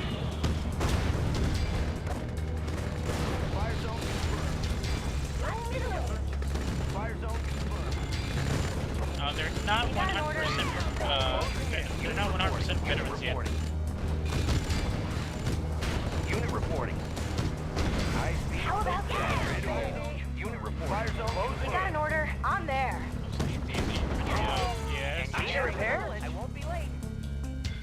Fire zone confirmed. Fire zone confirmed. They're not 100%. They're not 100% veterans yet. Unit reporting. High speed. How about that? Unit reporting. Fire zone closing. Got an order. I'm there. Yes. Engineer repair. I won't be late.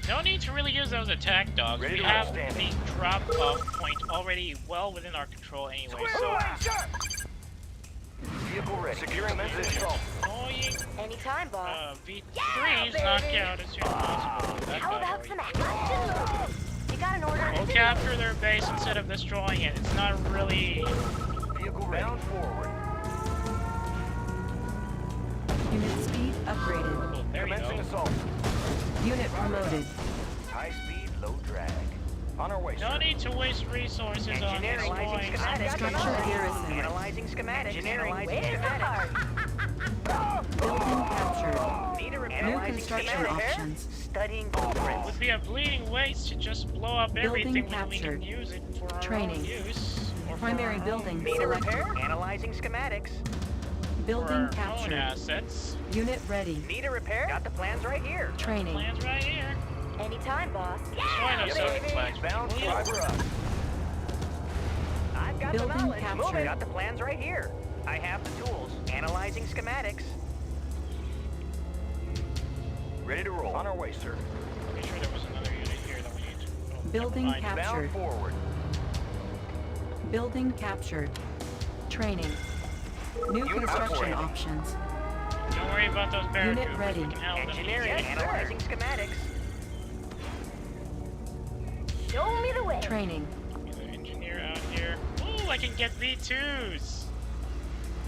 No need to really use those attack dogs. Ready We to have roll. the drop-off point already well within our control anyway, so Vehicle ready. Securing position. annoying Anytime, boss. V3's knock out as soon as possible. That How got about already. some action? You got an order? We'll capture their base instead of destroying it. It's not really... Vehicle bound forward. Unit speed upgraded. Oh, there you Commencing go. assault. Unit promoted. High speed, low drag. On our way, No sir. need to waste resources on Engineering. destroying... Construction garrison. Analyzing schematics. Engineering. Where's the card? Building captured. Need a repair. New Analyzing construction schematic. options. Studying It blueprints. would be a bleeding waste to just blow up everything when we can captured. use it for our Training. own use. Or for Primary our building Need a repair. selected. Analyzing schematics. own, Building for our own captured. assets. Unit ready. Need a repair. Got the plans right here. Training. Plans right here. Anytime, boss. Destroy those Soviet flags. Bound will you? driver up. I've got Building the knowledge. captured. Moving. Got the plans right here. I have the tools. Analyzing schematics. Ready to roll. On our way, sir. Pretty sure there was another unit here that we need to... Oh, Building never mind. captured. Bound forward. Building captured. Training. New Unit construction reporting. options. Don't worry about those barricades. Unit ready. We can handle them Engineering. easily. Analyzing schematics. Show me the way. Training. There's an engineer out here. Ooh, I can get V2s.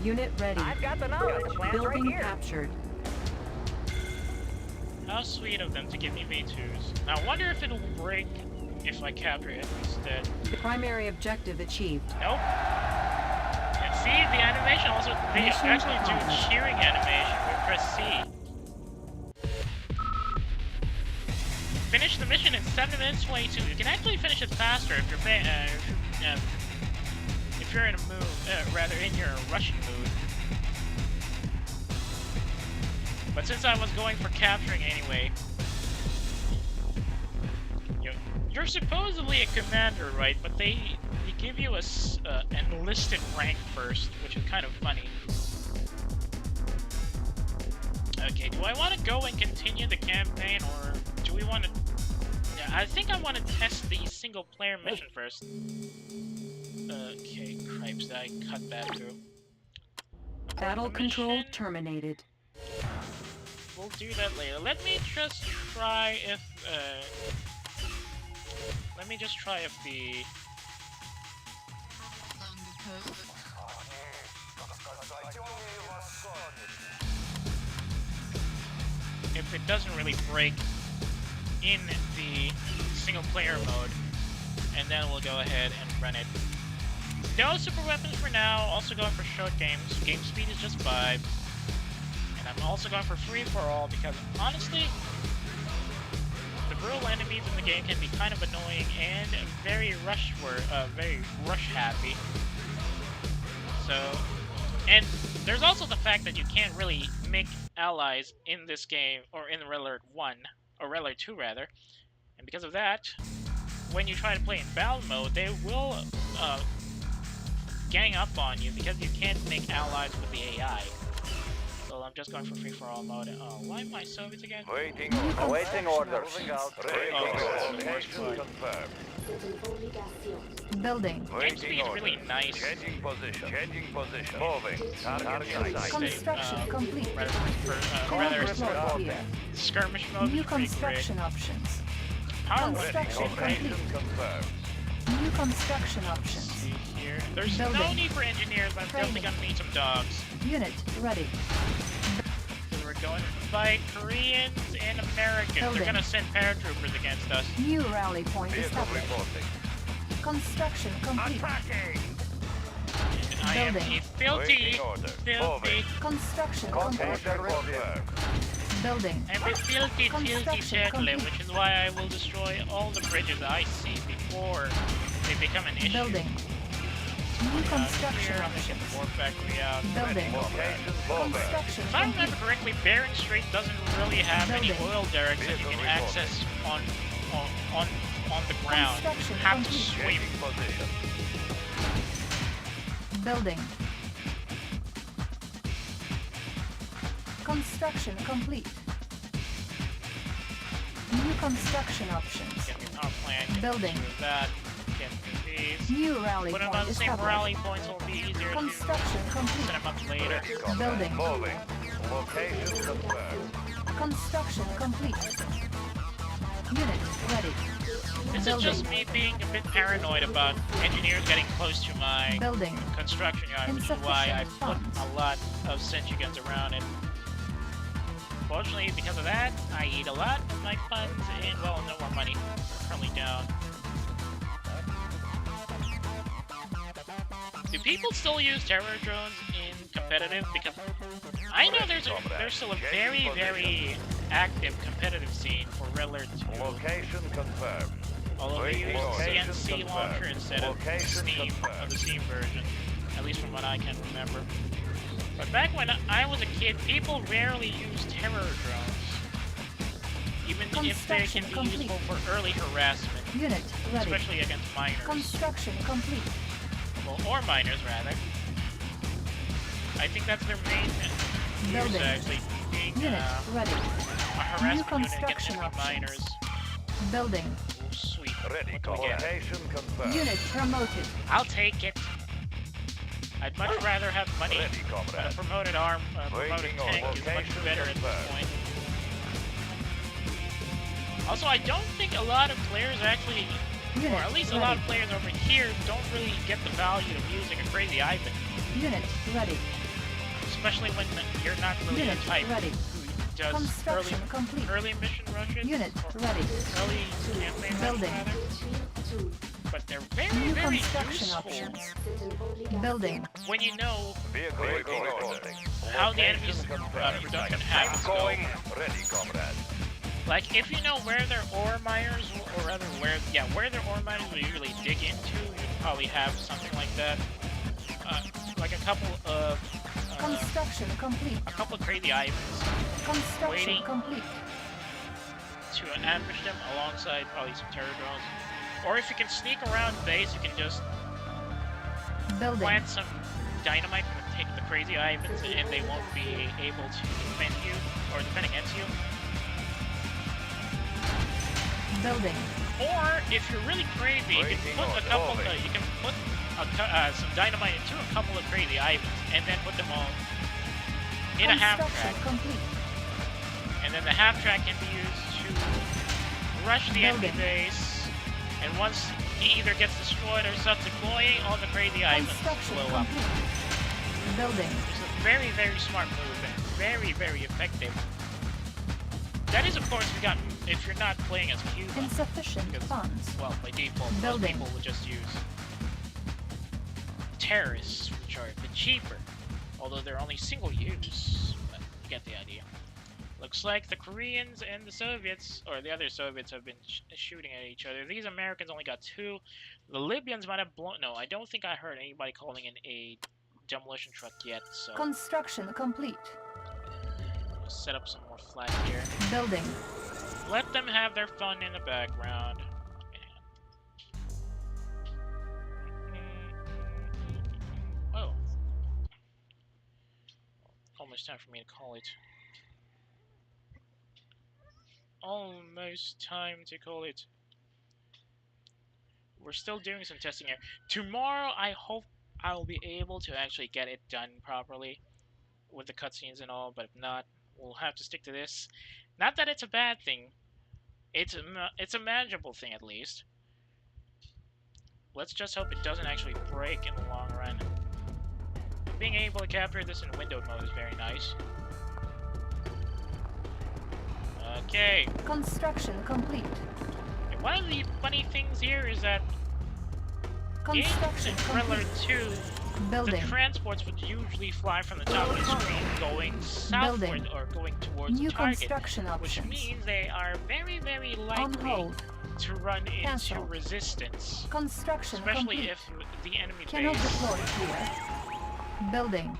Unit ready. I've got the knowledge. Got the plans right Building here. captured. How sweet of them to give me V2s. Now, I wonder if it'll break if I capture it instead. Primary objective achieved. Nope. And see, the animation also, they Mission actually do accomplished. cheering animation. We press C. Finish the mission in 7 minutes 22. You can actually finish it faster if you're in a mood, rather in your rushing mood. But since I was going for capturing anyway, you're supposedly a commander, right? But they give you an enlisted rank first, which is kind of funny. Okay, do I want to go and continue the campaign, or do we want to... Yeah, I think I want to test the single-player mission first. Okay, cripes, I cut that through. Battle control Mission. terminated. We'll do that later. Let me just try if, the... If it doesn't really break in the single-player mode, and then we'll go ahead and run it. No super weapons for now, also going for short games. Game speed is just 5. And I'm also going for free-for-all because, honestly, the brutal enemies in the game can be kind of annoying and very rush-happy. So, and there's also the fact that you can't really make allies in this game, or in Red Alert 1, or Red Alert 2 rather, and because of that, when you try to play in battle mode, they will gang up on you because you can't make allies with the AI. So I'm just going for free-for-all mode. Why am I Soviets again? Awaiting orders. Building. Game speed is really nice. Changing position. Moving. Target sight. Construction complete. Rather Report here. skirmish mode. New is pretty construction options. great. Power Construction complete. New construction options. see here. There's no Building. need for engineers, but I'm definitely Training. gonna need some dogs. Unit ready. So we're going to fight Koreans and Americans. Building. They're gonna send paratroopers against us. New rally point established. Construction complete. And I am Building. a filthy. Construction complete. Building. I'm a filthy Construction turtle, complete. which is why I will destroy all the bridges I see before they become an issue. Building. New construction Here, I'm gonna get the options. war factory out. Building. Construction If I remember complete. correctly, Bering Strait doesn't really have any Building. oil derricks that you can access on the ground. You Construction have to complete. swim. Building. Construction complete. New construction options. Get the power plant. Get Building. that. Get these. New rally Put them on point the same rally established. points, will be easier to Construction set complete. them up later. Building. Construction complete. Unit ready. This is Building. just me being a bit paranoid about engineers getting close to my Building. construction yard, which is why I Insufficient put funds. a lot of sentry guns around it. Fortunately, because of that, I eat a lot of my funds and, well, no more money. We're currently down. Do people still use terror drones in competitive? Because I know there's still a very, very active competitive scene for Red Alert 2. Location confirmed. Although they use Location CNC confirmed. launcher instead of Location Steam, confirmed. of the Steam version, at least from what I can remember. But back when I was a kid, people rarely used terror drones, even if they can Construction be complete. useful for early harassment, Unit ready. especially against minors. Construction complete. Well, or minors, rather. I think that's their main use, Building. actually, being Unit ready. a harassment unit against construction enemy options. minors. Building. Oh, sweet. Ready. What do we get? Location confirmed. Unit promoted. I'll take it. I'd much rather have money. Ready, But comrade. a promoted promoted Waiting on tank is much location better at this confirmed. point. Also, I don't think a lot of players actually, Unit or at least a ready. lot of players over here, don't really get the value of using a crazy Ivan. Unit ready. Especially when you're not really Unit a type ready. who does Construction complete. early mission rushes. Unit or ready. early campaign rushes, Building. rather. But they're very, New very construction useful options. Building. when you know Vehicle reporting. how the enemy's Location confirmed. production I'm habits go. going. Ready, comrade. Like, if you know where their ore miners, or rather where their ore miners will usually dig into, you'd probably have something like that. Like a couple of crazy items Construction waiting complete. to ambush them alongside probably some terror drones. Or if you can sneak around base, you can just Building. plant some dynamite and take the crazy items, and they won't be able to defend you, or defend against you. Building. Or if you're really crazy, you can put a couple. You can put some dynamite into a couple of crazy items, and then put them all in a half Construction track. complete. And then the half track can be used to rush the enemy Building. base. And once he either gets destroyed or starts deploying, all the crazy items Construction blow up. complete. Building. It's a very, very smart move and very, very effective. That is, of course, if you're not playing as Cuba. Insufficient Because, funds. well, by default, most Building. people would just use terrorists, which are a bit cheaper, although they're only single use. But you get the idea. Looks like the Koreans and the Soviets, or the other Soviets, have been shooting at each other. These Americans only got 2. The Libyans might have blown... No, I don't think I heard anybody calling in a demolition truck yet, so... Construction complete. Set up some more flags here. Building. Let them have their fun in the background. Oh. Almost time for me to call it. Almost time to call it. We're still doing some testing here. Tomorrow, I hope I'll be able to actually get it done properly with the cutscenes and all, but if not, we'll have to stick to this. Not that it's a bad thing. It's a manageable thing, at least. Let's just hope it doesn't actually break in the long run. Being able to capture this in windowed mode is very nice. Okay. Construction complete. And one of the funny things here is that Construction in Thriller 2, Building. the transports would usually fly from the top of the screen going southward or going towards New the target, construction which options. means they are very, very On likely hold. to run into Cancel. resistance, Construction especially complete. if the enemy Cannot base... deploy here. Building.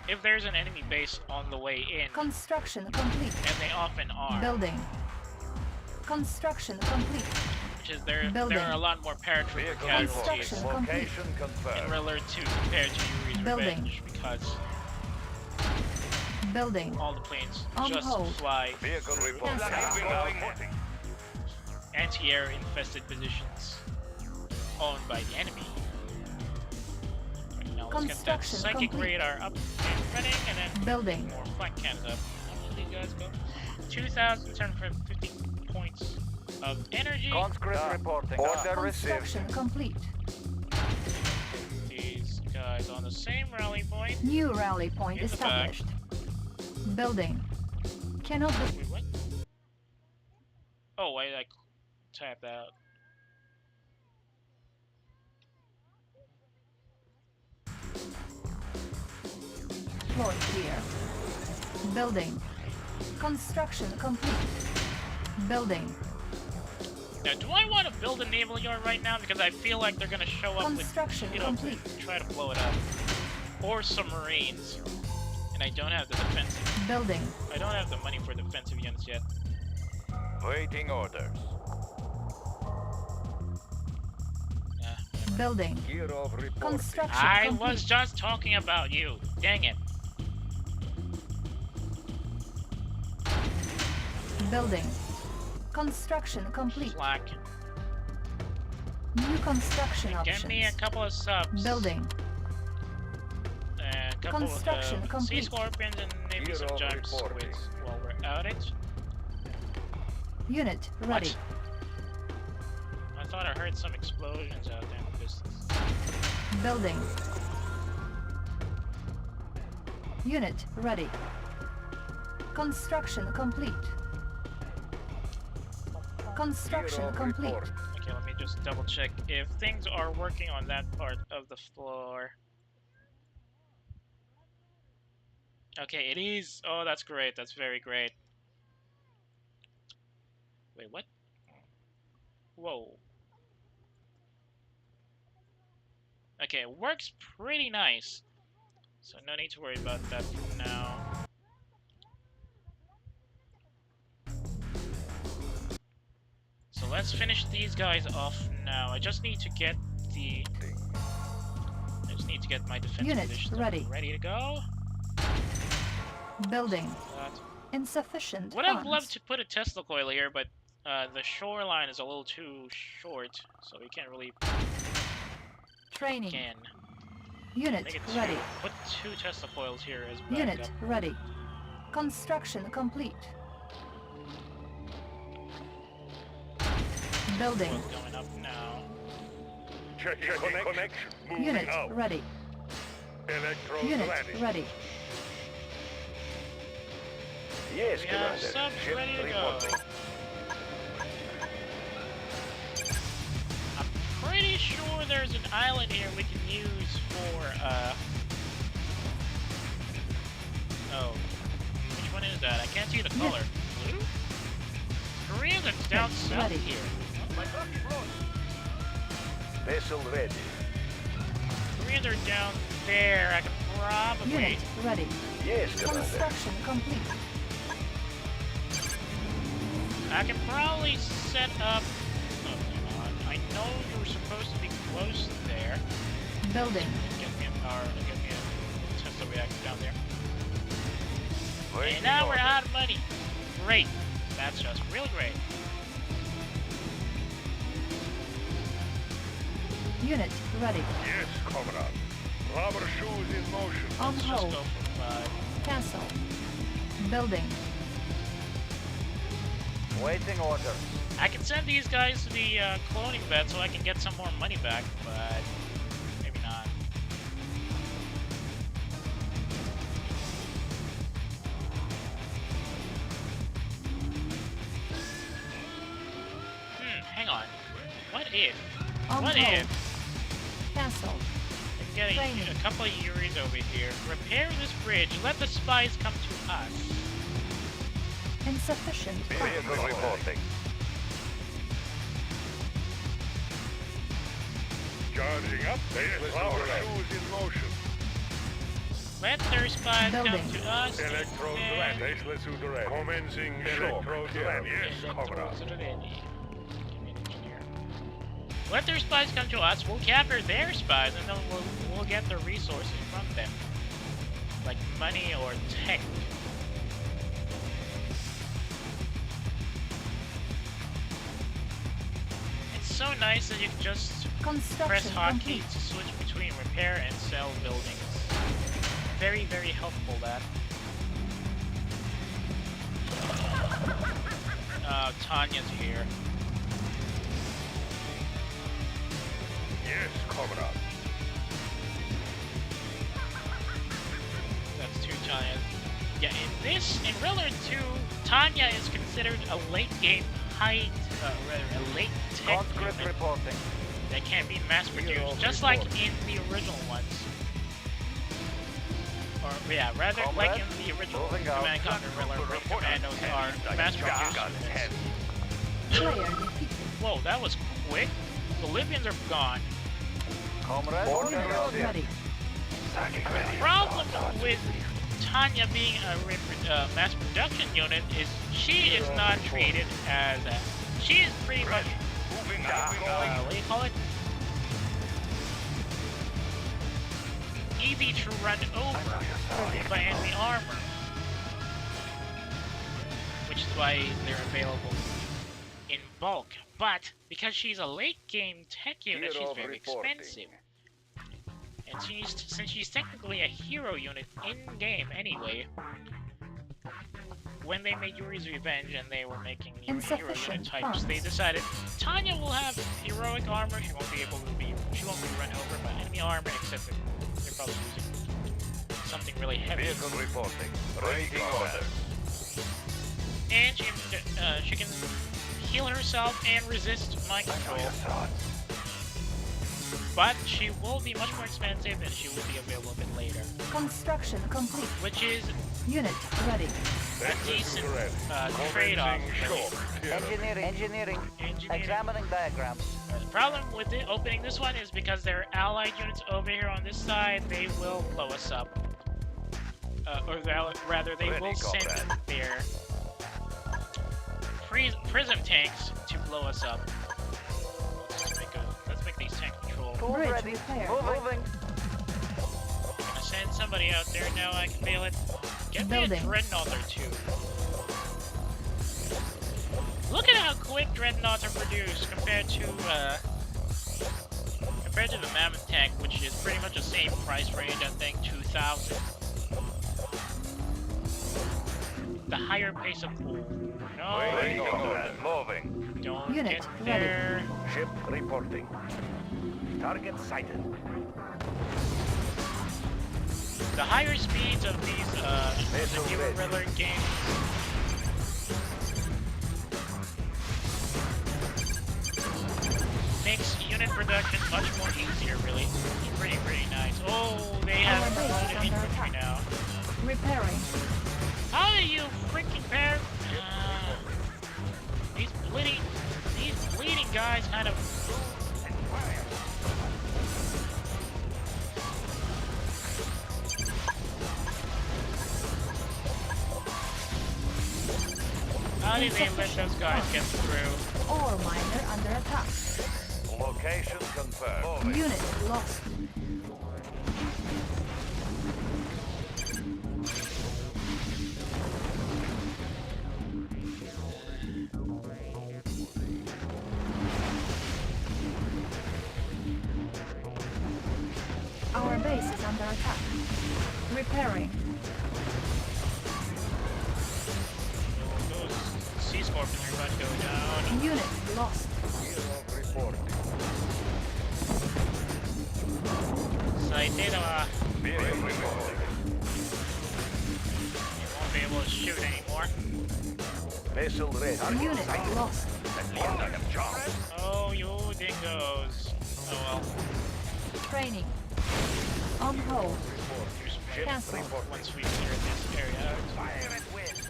If there's an enemy base on the way in, Construction complete. and they often are, Building. Construction complete. which is there Building. are a lot more paratrooper Vehicle casualties Construction complete. Location in confirmed. Thriller 2 compared to Yuri's Building. Revenge, because Building. all the planes On just hold. fly Vehicle reporting. Cancel. anti-air infested positions owned by the enemy. Right, now let's get that Construction psychic complete. radar up and running, and then Building. more flank cannons up. How many of these guys go? 2,750 points of energy. Conscript reporting. Order received. Construction complete. These guys on the same rally point. New rally point In the back. established. Building. Cannot be. Wait, what? Oh, I like tapped out. Deployed here. Building. Construction complete. Building. Now, do I want to build a naval yard right now? Because I feel like they're gonna show up with, Construction complete. try to blow it up. Or submarines. And I don't have the defensive. Building. I don't have the money for defensive units yet. Waiting orders. Building. Gear of reporting. Construction I complete. was just talking about you. Dang it. Building. Construction complete. Slack. New construction Give options. me a couple of subs. Building. And a couple Construction of sea complete. scorpions and maybe Gear some of giant reporting. squids while we're at it. Unit ready. What? I thought I heard some explosions out there in the distance. Building. Unit ready. Construction complete. Construction Gear of complete. reporting. Okay, let me just double check if things are working on that part of the floor. Okay, it is. Oh, that's great. That's very great. Wait, what? Whoa. Okay, it works pretty nice. So no need to worry about that for now. So let's finish these guys off now. I just need to get the... I just need to get my defense Unit positions ready. to go. Building. That. Insufficient Would have funds. loved to put a Tesla coil here, but the shoreline is a little too short, so we can't really Training. can. Unit Make it ready. Put 2 Tesla coils here as Unit backup. ready. Construction complete. Building. What's going up now? Checking connection. Moving Unit out. ready. Electro Unit landing. ready. Yes, We have Commander. subs Ship ready to go. reporting. I'm pretty sure there's an island here we can use for, oh. color? Blue? Koreans are down south ready. here. Vessel ready. Koreans are down there. I could probably... Unit ready. Yes, Commander. Construction complete. I can probably set up... Oh, hang on. I know you're supposed to be close there. Building. Get me a power... Get me a Tesla reactor down there. Waiting And now we're order. out of money. Great. That's just real great. Unit ready. Yes, Comrade. Rubber shoes in motion. On Let's just hold. go for 5. Cancel. Building. Waiting order. I can send these guys to the cloning vet so I can get some more money back, but maybe not. Hang on. What if? On What hold. if Cancel. I get Training. a couple of Yuris over here, repair this bridge, let the spies come to us. Insufficient funds. Vehicle reporting. Charging up. Rubber shoes in motion. Let their spies come Building. to us. Electrodes and- ready. Commencing electrodes ready. Yes, Comrade. Electrodes ready. Let their spies come to us, we'll capture their spies, and then we'll get the resources from them. Like money or tech. It's so nice that you can just press Construction complete. hotkeys to switch between repair and sell buildings. Very, very helpful, that. Tanya's here. Yes, Comrade. That's 2 Tanyas. Yeah, in Realm 2, Tanya is considered a late game height, rather a late tech Conscript unit reporting. that can be mass produced, just like in the original ones. Or yeah, rather like in the original Moving out. Command Conquer Realm, where commandos are mass produced units. Player defeated. Whoa, that was quick. The Libyans are gone. Comrade. Unit ready. The problem with Tanya being a mass production unit is she is not treated as a... She is pretty much, Moving out. what do you call it? Easy to run over by enemy armor. Which is why they're available in bulk. But, because she's a late game tech unit, she's Hero very reporting. expensive. And since she's technically a hero unit in-game anyway, when they made Yuri's Revenge and they were making hero unit Insufficient types, they funds. decided Tanya will have heroic armor, she won't be run over by enemy armor, except that they're probably using something really heavy. Vehicle reporting. Waiting order. And she can heal herself and resist mind control. But she will be much more expensive and she will be available a bit later. Construction complete. Which is Unit ready. a decent trade-off. Engineering. Engineering. diagram. The problem with opening this one is because there are allied units over here on this side, they will blow us up. Or rather, they will send their prism tanks to blow us up. Let's make these tank control. Bridge repaired. Moving. I'm gonna send somebody out there now. I can feel it. Get me a Building. dreadnought or 2. Look at how quick dreadnoughts are produced compared to the mammoth tank, which is pretty much the same price range. I think 2,000. The higher pace of Waiting no, order. Moving. don't Unit get ready. there. Ship reporting. Target sighted. The higher speeds of these the newer Riddler games makes unit production much more easier, really. It's pretty nice. Oh, they have Our base promoted is under infantry attack. now. Repairing. How do you freaking guys kind of... How do they let those guys get through? Ore miner under attack. Location confirmed. Unit lost. Our base is under attack. Repairing. Those sea scorpions are about to go down. Unit lost. Report. Sighted, Vehicle reporting. you won't be able to shoot anymore. Vessel ready. Unit lost. Oh, you dingoes. Oh well. Training. On hold. Ship Cancel. report. Once we clear this area out. Fire at will.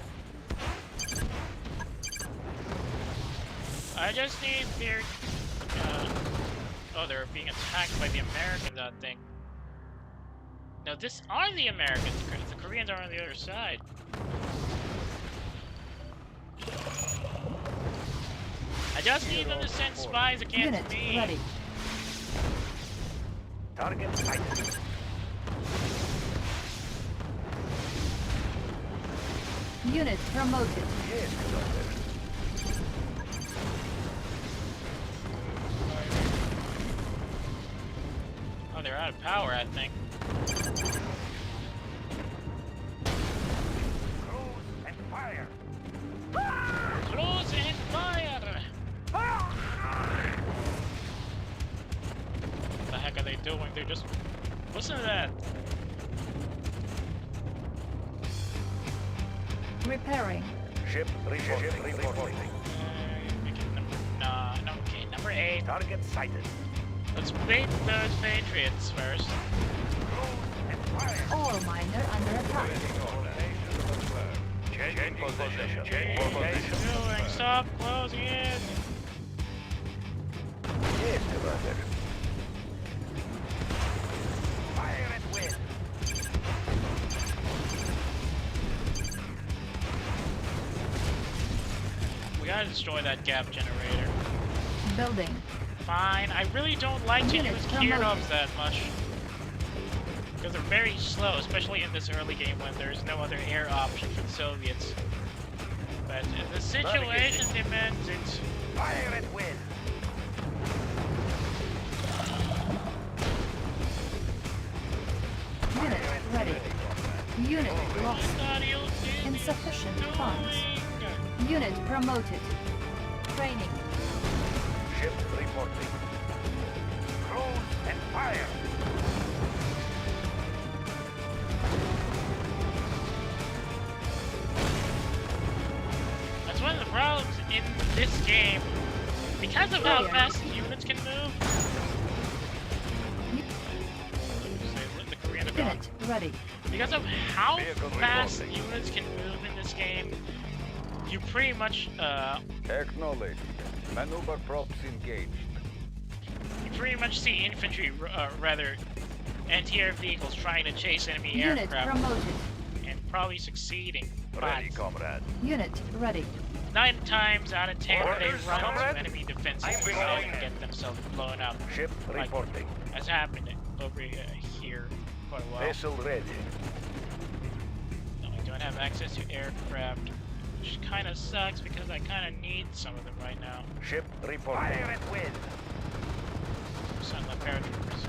I just need their... oh, they're being attacked by the Americans, I think. No, this are the Americans. The Koreans are on the other side. I just need them to send spies against Unit me. ready. Target sighted. Unit promoted. Yes, Commander. Oh, they're out of power, I think. Cruise and fire. Close and fire! What the heck are they doing? They're just... Listen to that! Repairing. Ship reporting. Okay, number 8. Target sighted. Let's bait those Patriots first. Cruise and fire. Ore miner under attack. Changing position. Change What are position. you doing? Stop closing in! Yes, Commander. Fire at will. We gotta destroy that gap generator. Building. Fine, I really don't like to Unit use promoted. Kirovs that much. Because they're very slow, especially in this early game when there's no other air option for the Soviets. But the situation demands it. Fire at will. Unit ready. Unit lost. What are you doing? Insufficient funds. Unit promoted. Training. Ship reporting. Cruise and fire. That's one of the problems in this game. Because of how fast units can move. The Korean have gone. Unit ready. Because of how Vehicle fast reporting. units can move in this game, you pretty much Acknowledged. Maneuver props engaged. you pretty much see infantry, rather anti-air vehicles trying to chase enemy Unit aircraft promoted. and probably succeeding. Ready, But comrade. Unit ready. 9 times out of 10 they Orders, run comrade. into enemy defenses I'm and reloading. get themselves blown up. Ship Like- reporting. Has happened over here quite a while. Vessel ready. No, I don't have access to aircraft, which kind of sucks because I kind of need some of them right now. Ship reporting. Fire at will. Send my paratroopers.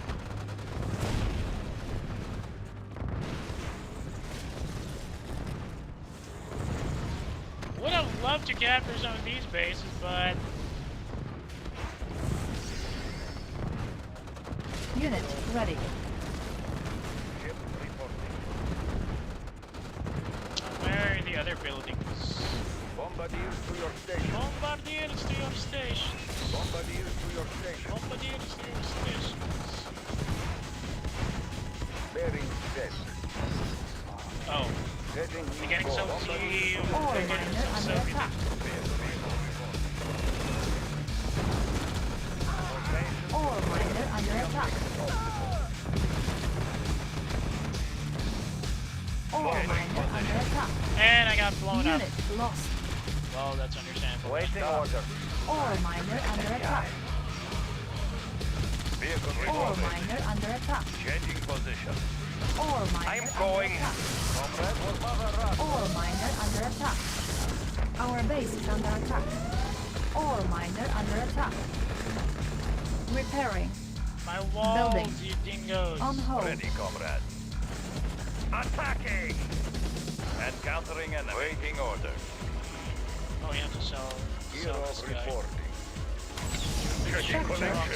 Would have loved to capture some of these bases, but Unit ready. Ship reporting. where are the other buildings? Bombardiers to your station. Bombardiers to your stations. Bombardiers to your station. Bombardiers to your stations. Bearing set. Oh, Setting they're getting some Ore miner under attack. Ore miner under attack. Ore miner under attack. And I got blown up. Unit lost. Well, that's understandable. Waiting order. Ore miner under attack. Vehicle Ore reporting. miner under attack. Changing position. Ore miner I'm under going. attack. Comrade, we'll mother run. Ore miner under attack. Our base is under attack. Ore miner under attack. Repairing. My walls, Building. you dingoes. On hold. Ready, comrade. Attacking! Encountering enemy. Waiting order. Oh, we have to sell Hero this guy. reporting. Structure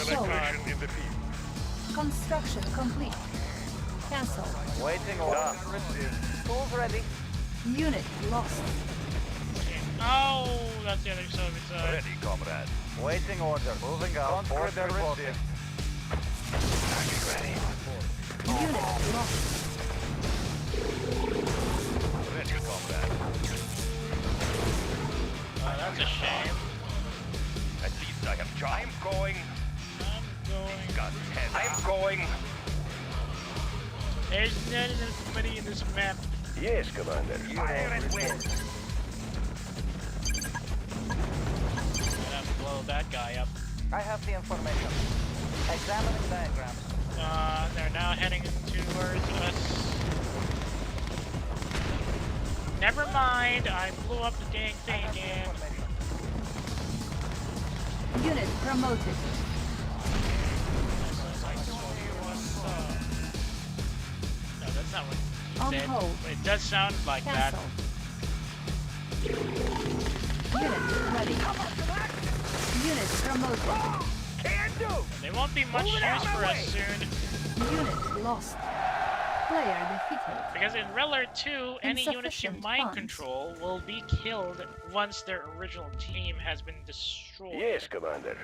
sold. in the field. Construction complete. Cancel. Waiting order. Tools ready. Unit lost. Oh, that's the other Soviet side. Ready, comrade. Waiting order. Moving out. Order reporting. Ready. Unit lost. Ready, comrade. Oh, that's a shame. At least I have tried. I'm going. I'm going. Got 10. I'm going. There's none of money in this map. Yes, Commander. Fire at will. I have to blow that guy up. I have the information. Examining diagrams. They're now heading towards us. Never mind, I blew up the dang thing again. Unit promoted. No, that's not what you On said. hold. But it does sound like that. Cancel. Unit ready. Unit promoted. Can do. There won't be much use for us soon. Unit lost. Player defeated. Because in Reller 2, any units you Insufficient mind funds. control will be killed once their original team has been destroyed. Commander.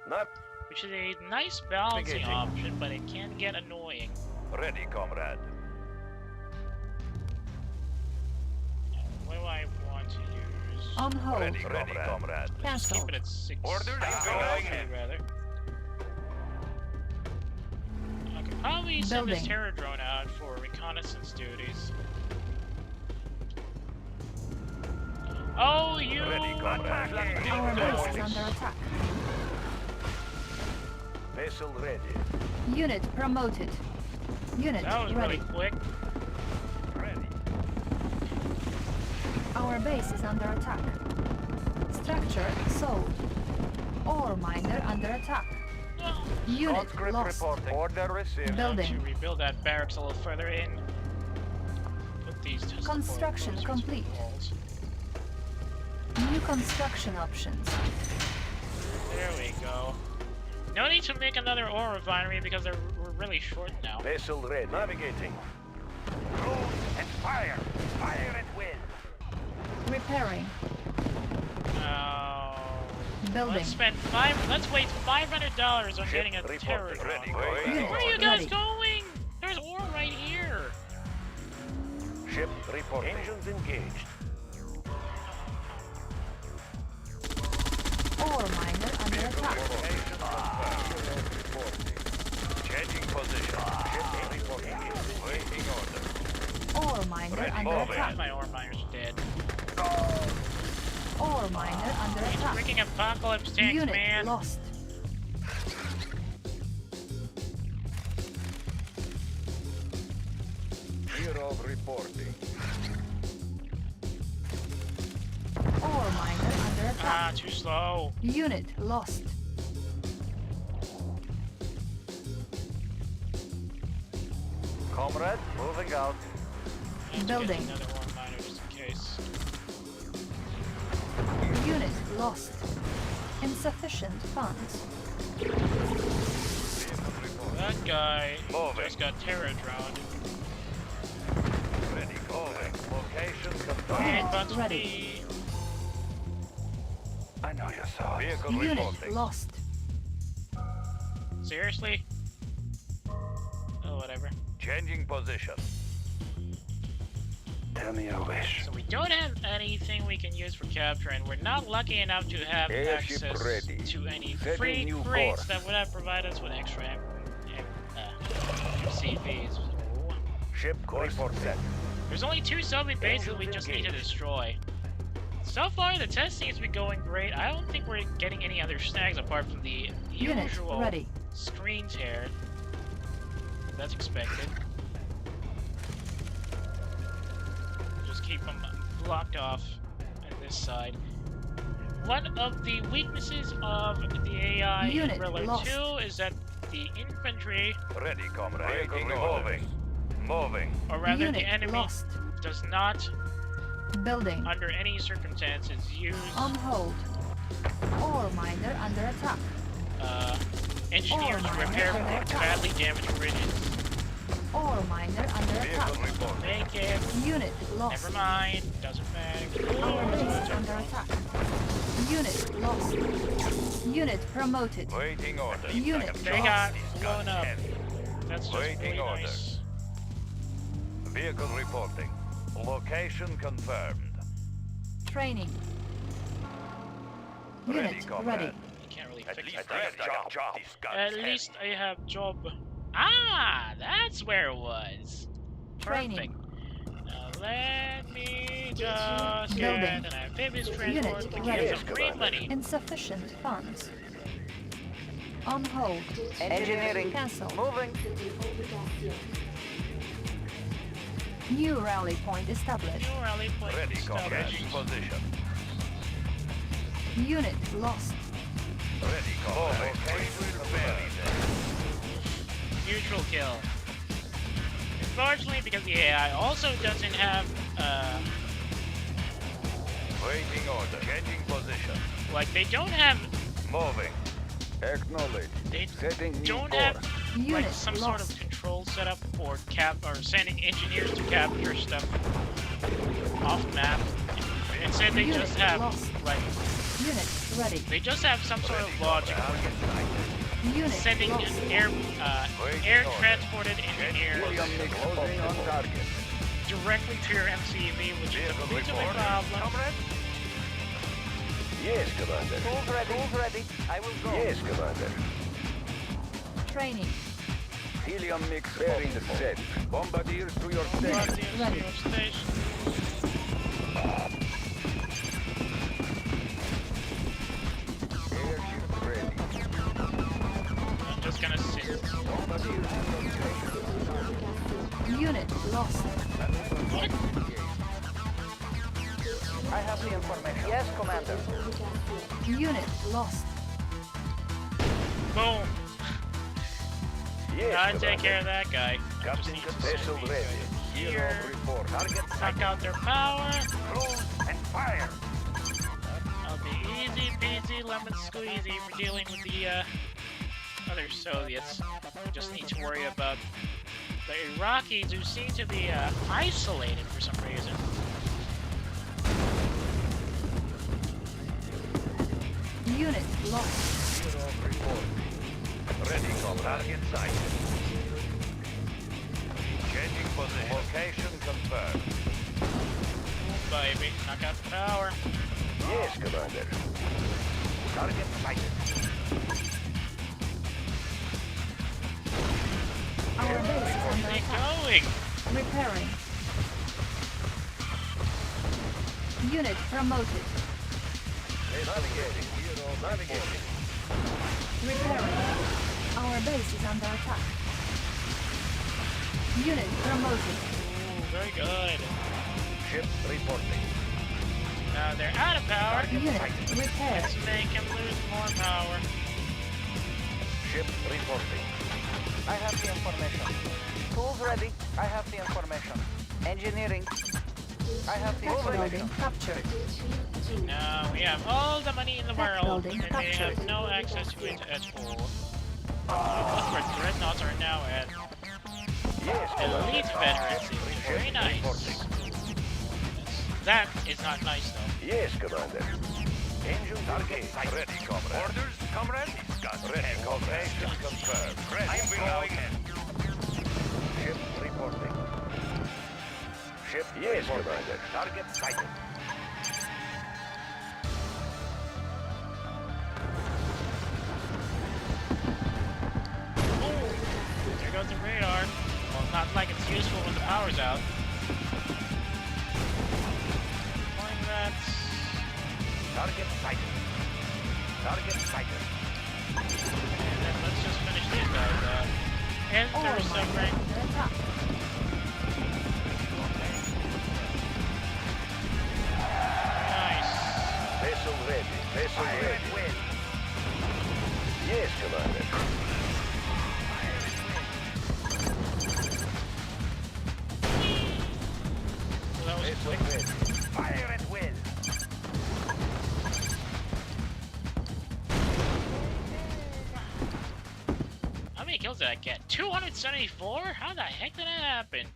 Not Which is a nice balancing Engaging. option, but it can get annoying. ready, comrade. What do I want to use? On hold. Ready, comrade. Cancel. Keep it at 6. Orders Okay, going. rather. I could probably send this Building. terror drone out for reconnaissance duties. Oh, you! Ready, comrade. Our base is under attack. Vessel ready. Unit promoted. Unit That was ready. really quick. Ready. Our base is under attack. Structure sold. Ore miner under attack. Unit Conscript lost. reporting. Order received. To Building. rebuild that barracks a little further in. Put these Tesla Construction coils complete. walls. New construction options. There we go. No need to make another ore refinery because we're really short now. Vessel ready. Navigating. Roll and fire. Fire at will. Repairing. Oh. Building. Let's spend let's waste $500 on getting a terror drone. Ready. Unit Where are you guys ready. going? There's ore right here. Ship reporting. Engines engaged. Ore miner under attack. Location confirmed. Changing position. Ship reporting. Waiting order. Ore miner Ready. under Moving. attack. My ore miner's dead. Ore miner under attack. Freaking apocalypse tanks, Unit man. lost. Hero reporting. Ore miner under attack. Ah, too slow. Unit lost. Comrade, moving out. I have to get Building. another ore miner just in case. Unit lost. Insufficient funds. That guy Moving. just got terror droned. Ready, moving. Location And confirmed. bunch Ready. B. I know you saw. Vehicle Unit reporting. lost. Seriously? Oh, whatever. Changing position. Tell me your wish. So we don't have anything we can use for capture, and we're not lucky enough to have Airship access ready. to any Setting free new crates course. that would have provided us with extra CVs. Ship course set. There's only 2 Soviet bases we just need to destroy. So far, the test seems to be going great. I don't think we're getting any other snags apart from the Unit usual ready. screen tear. That's expected. Just keep them blocked off on this side. One of the weaknesses of the AI in Unit Thriller lost. 2 is that the infantry, Ready, comrade. Moving. Moving. or rather Unit the enemy, lost. does not, Building. under any circumstances, use On hold. Ore miner under attack. engineers to repair badly damaged bridges. Ore miner under attack. Vehicle report. Make it. Unit lost. Never mind. Doesn't matter. Our base is under attack. Unit lost. Unit promoted. Waiting order. Unit They got lost. blown up. That's just Waiting really order. nice. Vehicle reporting. Location confirmed. Training. Ready, Unit comrade. ready. You can't really At fix least it. I have job. At least I have job. Ah, that's where it was. Training. Perfect. Now let me just Building. get an amphibious transport Unit to ready. get some free money. Insufficient funds. On hold. Engineering. Cancel. Moving. New rally point established. New rally point Ready, comrade. established. Position. Unit lost. Ready, comrade. Neutral kill. Unfortunately, because the AI also doesn't have, Waiting order. Changing position. like, they don't have, Moving. Acknowledge. they Setting new don't course. have, like, Unit some sort lost. of control setup for or sending engineers to capture stuff off map. Instead, they Unit just have, lost. like, Unit ready. they just have some sort of logic for Unit sending lost. air transported engineers Closing on target. directly to your MCV, which is a Vehicle bit of a reporting. problem. Yes, Commander. Tools ready. Tools ready. I will go. Yes, Commander. Training. Helium mix bearing set. Bombardiers to your station. Ready. Your station. Airship ready. I'm just gonna sit. Bombardiers to your station. Unit lost. I have the information. Yes, Commander. Unit lost. Boom. Yes, Gotta take care of that guy. Captain vessel ready. Here. Report. Target Suck out their power. close and fire. I'll be easy peasy lemon squeezy for dealing with the other Soviets. We just need to worry about the Iraqis, who seem to be isolated for some reason. Unit lost. Report. Ready, comrade. Target sighted. Changing position. Location confirmed. Baby, knock out the power. Yes, Commander. Target sighted. Our base is under Keep attack. going. Repairing. Unit promoted. Navigating. Navigating. Repairing. Our base is under attack. Unit promoted. Ooh, very good. Ship reporting. Now they're out of power. Unit repaired. Let's make them lose more power. Ship reporting. I have the information. Tools ready. I have the information. Engineering. I have the Tech building information. captured. Now we have all the money in the Tech world, building and they have captured. no access to it at all. Look where dreadnoughts are now at. Yes, Elite veterans. Very nice. Reporting. That is not nice though. Yes, Commander. Engine target ready, comrade. Orders, comrade. Ready, location confirmed. Ready. I'm going in. Ship reporting. Ship yes, Commander. Target sighted. Oh, there goes the radar. Well, not like it's useful when the power's out. Flying rats. Target sighted. Target sighted. And then let's just finish these guys out. Enter submarine. Nice. Vessel ready. Vessel ready. Yes, Commander. So that was quick. Fire at will. How many kills did I get? 274? How the heck did that happen?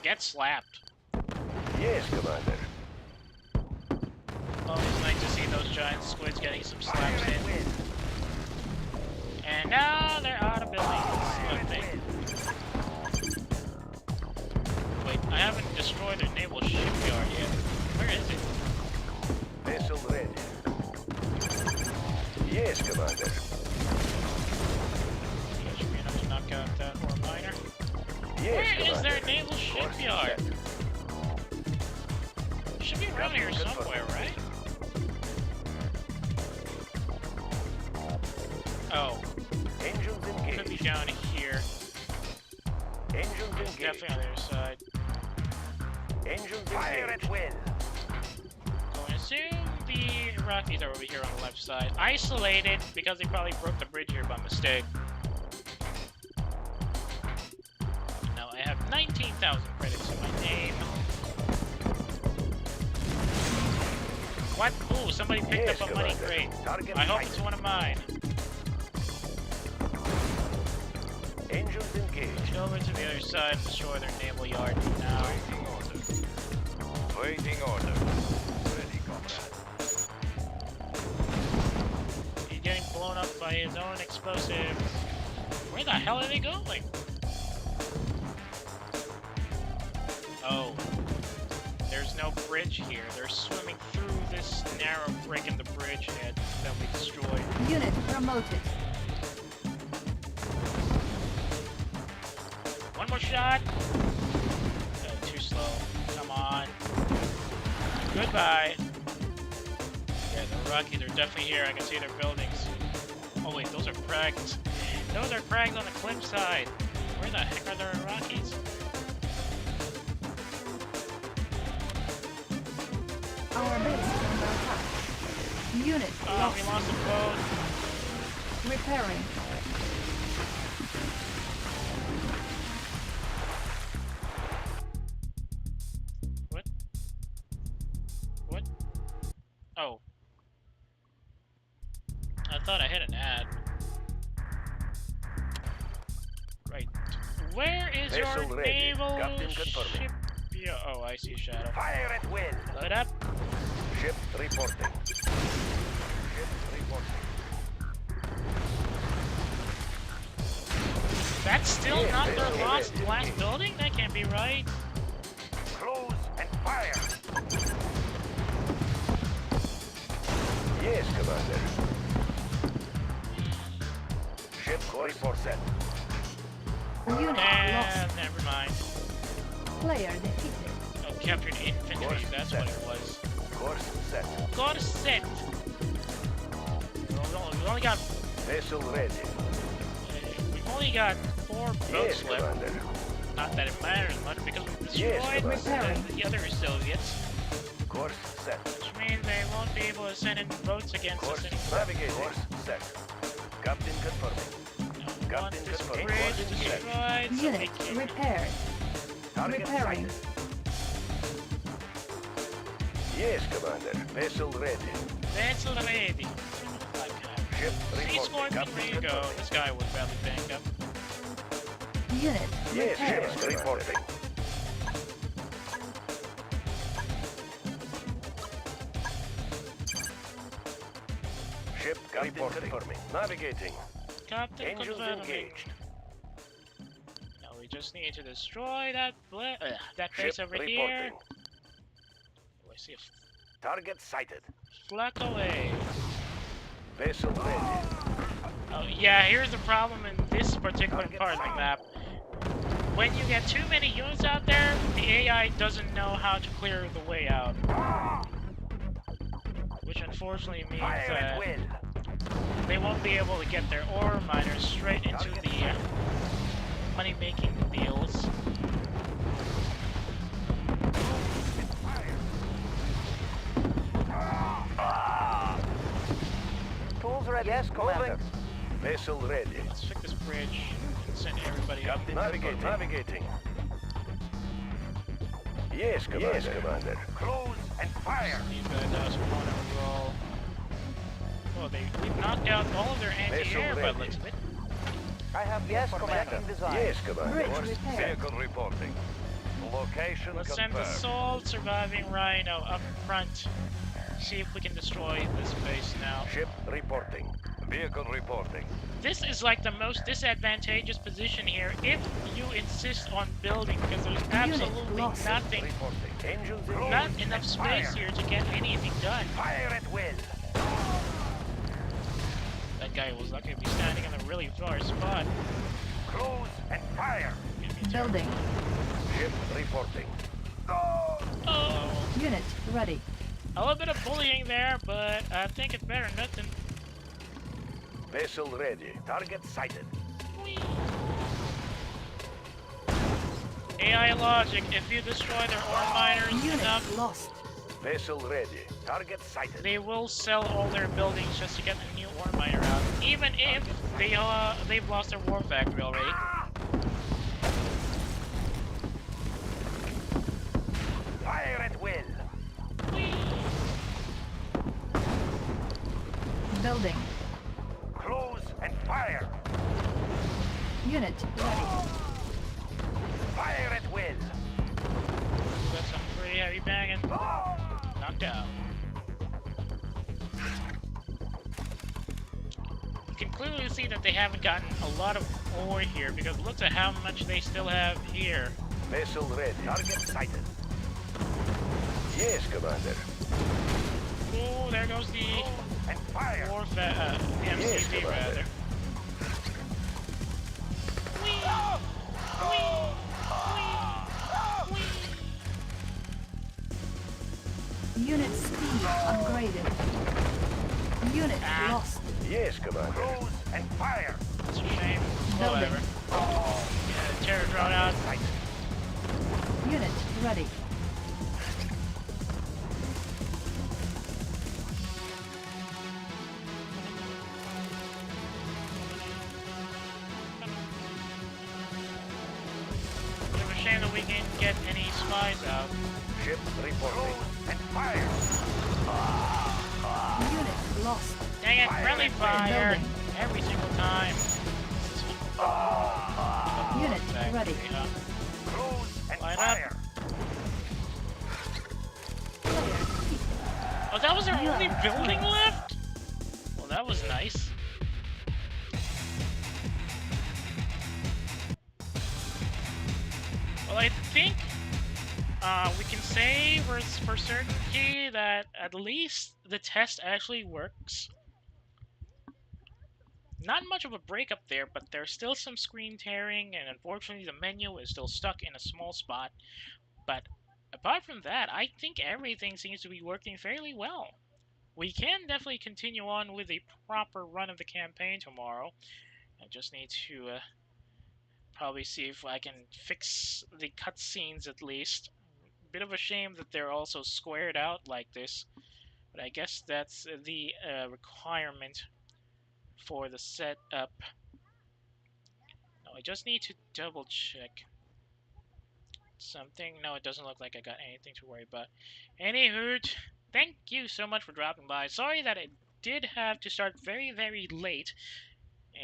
Get slapped. Yes, Commander. Always nice to see those giant squids getting some slaps in. And now they're out of buildings. Wait, I haven't destroyed their naval shipyard yet. Where is it? Vessel ready. Yes, Commander. That should be enough to knock out that ore miner. Yes, Where Commander. is their naval shipyard? Should be around here somewhere, right? Oh, Engines engaged. could be down here. Engines It's engaged. definitely on the other side. Engines fire at will. So I assume the Iraqis are over here on the left side. Isolated, because they probably broke the bridge here by mistake. Now I have 19,000 credits in my name. What? Ooh, somebody picked Yes, up a money Commander. crate. Target I hope sighted. it's one of mine. Engines engaged. Go over to the other side and destroy their naval yard now. Waiting order. Waiting order. Ready, comrade. He's getting blown up by his own explosives. Where the hell are they going? Oh. There's no bridge here. They're swimming through this narrow break in the bridge that we destroyed. Unit promoted. One more shot. Oh, too slow. Come on. Goodbye. Yeah, the Rockies are definitely here. I can see their buildings. Oh wait, those are crags. Those are crags on the cliff side. Where the heck are the Rockies? Our base is under attack. Unit Oh, lost. we lost the boat. Repairing. What? What? Oh. I thought I hit an ad. Right. Where is Vessel your ready. naval Captain confirming. ship? Yeah, oh, I see Shadow. Fire at will. Load up. Ship reporting. Ship reporting. That's still Yes, not vessel their last ready. building? That can't be right. Close and fire. Yes, Commander. Ship course for set. Unit lost. Never mind. Player defeated. Oh, captured infantry, Course that's set. what it was. Course set. Corset! We only got Vessel ready. we've only got 4 boats Yes, left. Commander. Not that it matters much because we Yes, destroyed Commander. the other Soviets, Course set. which means they won't be able to send in boats against Course us anymore. navigating. Course set. Captain confirming. One Captain this confirmed. bridge Course set. destroyed, so we Unit can... repaired. Target Repairing. sighted. Yes, Commander. Vessel ready. Vessel ready. Ship Sea reporting. Scorpion, Captain where you go? confirming. This guy was badly banged up. Unit Yes, repaired. ship reporting. Ship reporting. Confirming. Navigating. Captain Engines confirming. engaged. just need to destroy that that base Ship over here. reporting. Oh, I see a Target sighted. flak away. Vessel ready. Oh yeah, here's the problem in this particular part of the map. When you get too many units out there, the AI doesn't know how to clear the way out. Which unfortunately means that they won't be able to get their ore miners straight into the money-making deals. Tools ready. Yes, Commander. Vessel ready. Let's fix this bridge and send everybody up. Navigating. Yes, Commander. Yes, Commander. Close and fire. Need that spawn overall. Oh, we've knocked out all of their anti-air by the looks of it. I have yes, Commander. Yes, Commander. Bridge repaired. Vehicle reporting. Location Let's send confirmed. the Salt Surviving Rhino up front. See if we can destroy this base now. Ship reporting. Vehicle reporting. This is like the most disadvantageous position here if you insist on building, because there's absolutely lost. nothing, Reporting. Engines not enough space here to get anything done. Fire at will. That guy was lucky to be standing in a really far spot. Close and fire. Building. Ship reporting. Oh, Unit ready. a little bit of bullying there, but I think it's better than nothing. Vessel ready. Target sighted. AI logic, if you destroy their ore miners Unit enough, lost. Vessel ready. Target sighted. they will sell all their buildings just to get a new ore miner out, even if they've lost their war factory already. Fire at will. Building. Close and fire. Unit ready. Fire at will. Got some pretty heavy banging. Knocked out. You can clearly see that they haven't gotten a lot of ore here, because look at how much they still have here. Vessel ready. Target sighted. Yes, Commander. Oh, there goes the And fire. the MCV Commander. rather. Unit speed upgraded. Unit lost. Yes, Commander. Close and fire. It's a shame. Building. Whatever. Yeah, terror drone out. Unit ready. Bit of a shame that we can't get any spies out. Ship reporting. And fire. Unit lost. Dang it, friendly fire! Building. Every single time. Unit ready. Yeah. Close and Line up. fire. Oh, that was our only building left? Well, that was nice. Well, I think we can say for certainty that at least the test actually works. Not much of a breakup there, but there's still some screen tearing, and unfortunately the menu is still stuck in a small spot. But apart from that, I think everything seems to be working fairly well. We can definitely continue on with a proper run of the campaign tomorrow. I just need to probably see if I can fix the cutscenes at least. Bit of a shame that they're also squared out like this, but I guess that's the requirement for the setup. Now I just need to double check something. No, it doesn't look like I got anything to worry about. Anywho, thank you so much for dropping by. Sorry that it did have to start very, very late.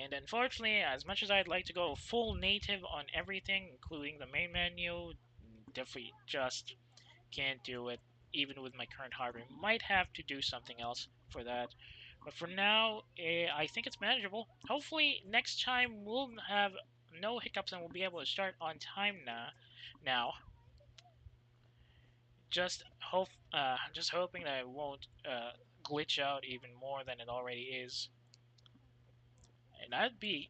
And unfortunately, as much as I'd like to go full native on everything, including the main menu, definitely just can't do it, even with my current hardware. Might have to do something else for that. But for now, I think it's manageable. Hopefully, next time we'll have no hiccups and we'll be able to start on time now. Just hoping that it won't glitch out even more than it already is. And I'd be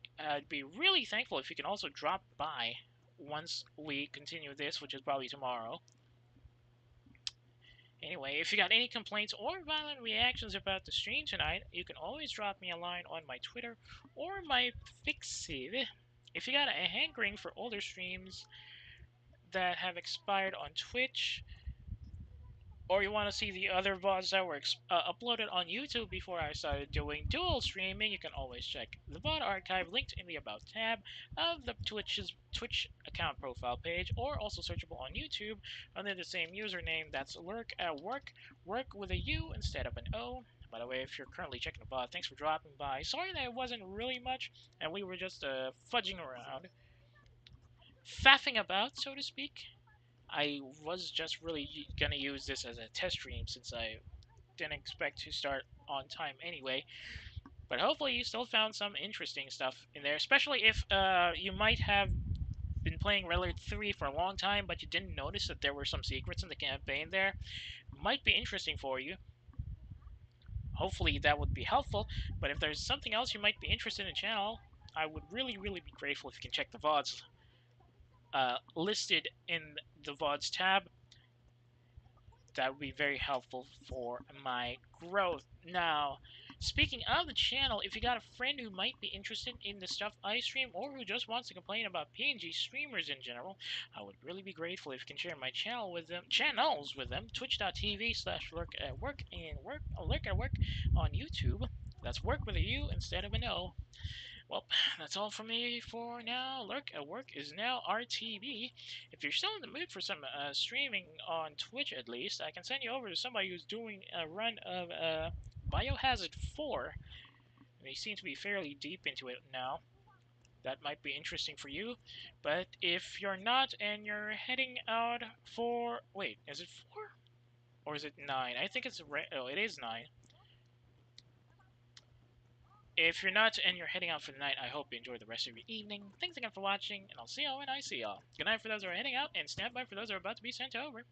really thankful if you can also drop by once we continue this, which is probably tomorrow. Anyway, if you got any complaints or violent reactions about the stream tonight, you can always drop me a line on my Twitter or my Fixiv. If you got a hankering for older streams that have expired on Twitch, or you want to see the other VODs that were uploaded on YouTube before I started doing dual streaming, you can always check the VOD archive linked in the About tab of the Twitch account profile page, or also searchable on YouTube under the same username. That's Lurk at Work, work with a U instead of an O. By the way, if you're currently checking the VOD, thanks for dropping by. Sorry that it wasn't really much, and we were just fudging around, faffing about, so to speak. I was just really gonna use this as a test stream since I didn't expect to start on time anyway. But hopefully you still found some interesting stuff in there, especially if you might have been playing Red Alert 3 for a long time, but you didn't notice that there were some secrets in the campaign there. Might be interesting for you. Hopefully that would be helpful, but if there's something else you might be interested in the channel, I would really be grateful if you can check the VODs listed in the VODs tab. That would be very helpful for my growth. Now, speaking of the channel, if you got a friend who might be interested in the stuff I stream, or who just wants to complain about PNG streamers in general, I would really be grateful if you can share my channels with them. Twitch.tv/lurk@work and lurk@work on YouTube. That's work with a U instead of an O. Well, that's all from me for now. Lurk at Work is now RTB. If you're still in the mood for some streaming on Twitch at least, I can send you over to somebody who's doing a run of Biohazard 4. They seem to be fairly deep into it now. That might be interesting for you. But if you're not and you're heading out for... Wait, is it 4? Or is it 9? I think it's... Oh, it is 9. If you're not and you're heading out for the night, I hope you enjoy the rest of your evening. Thanks again for watching, and I'll see y'all when I see y'all. Good night for those who are heading out, and stand by for those who are about to be sent over.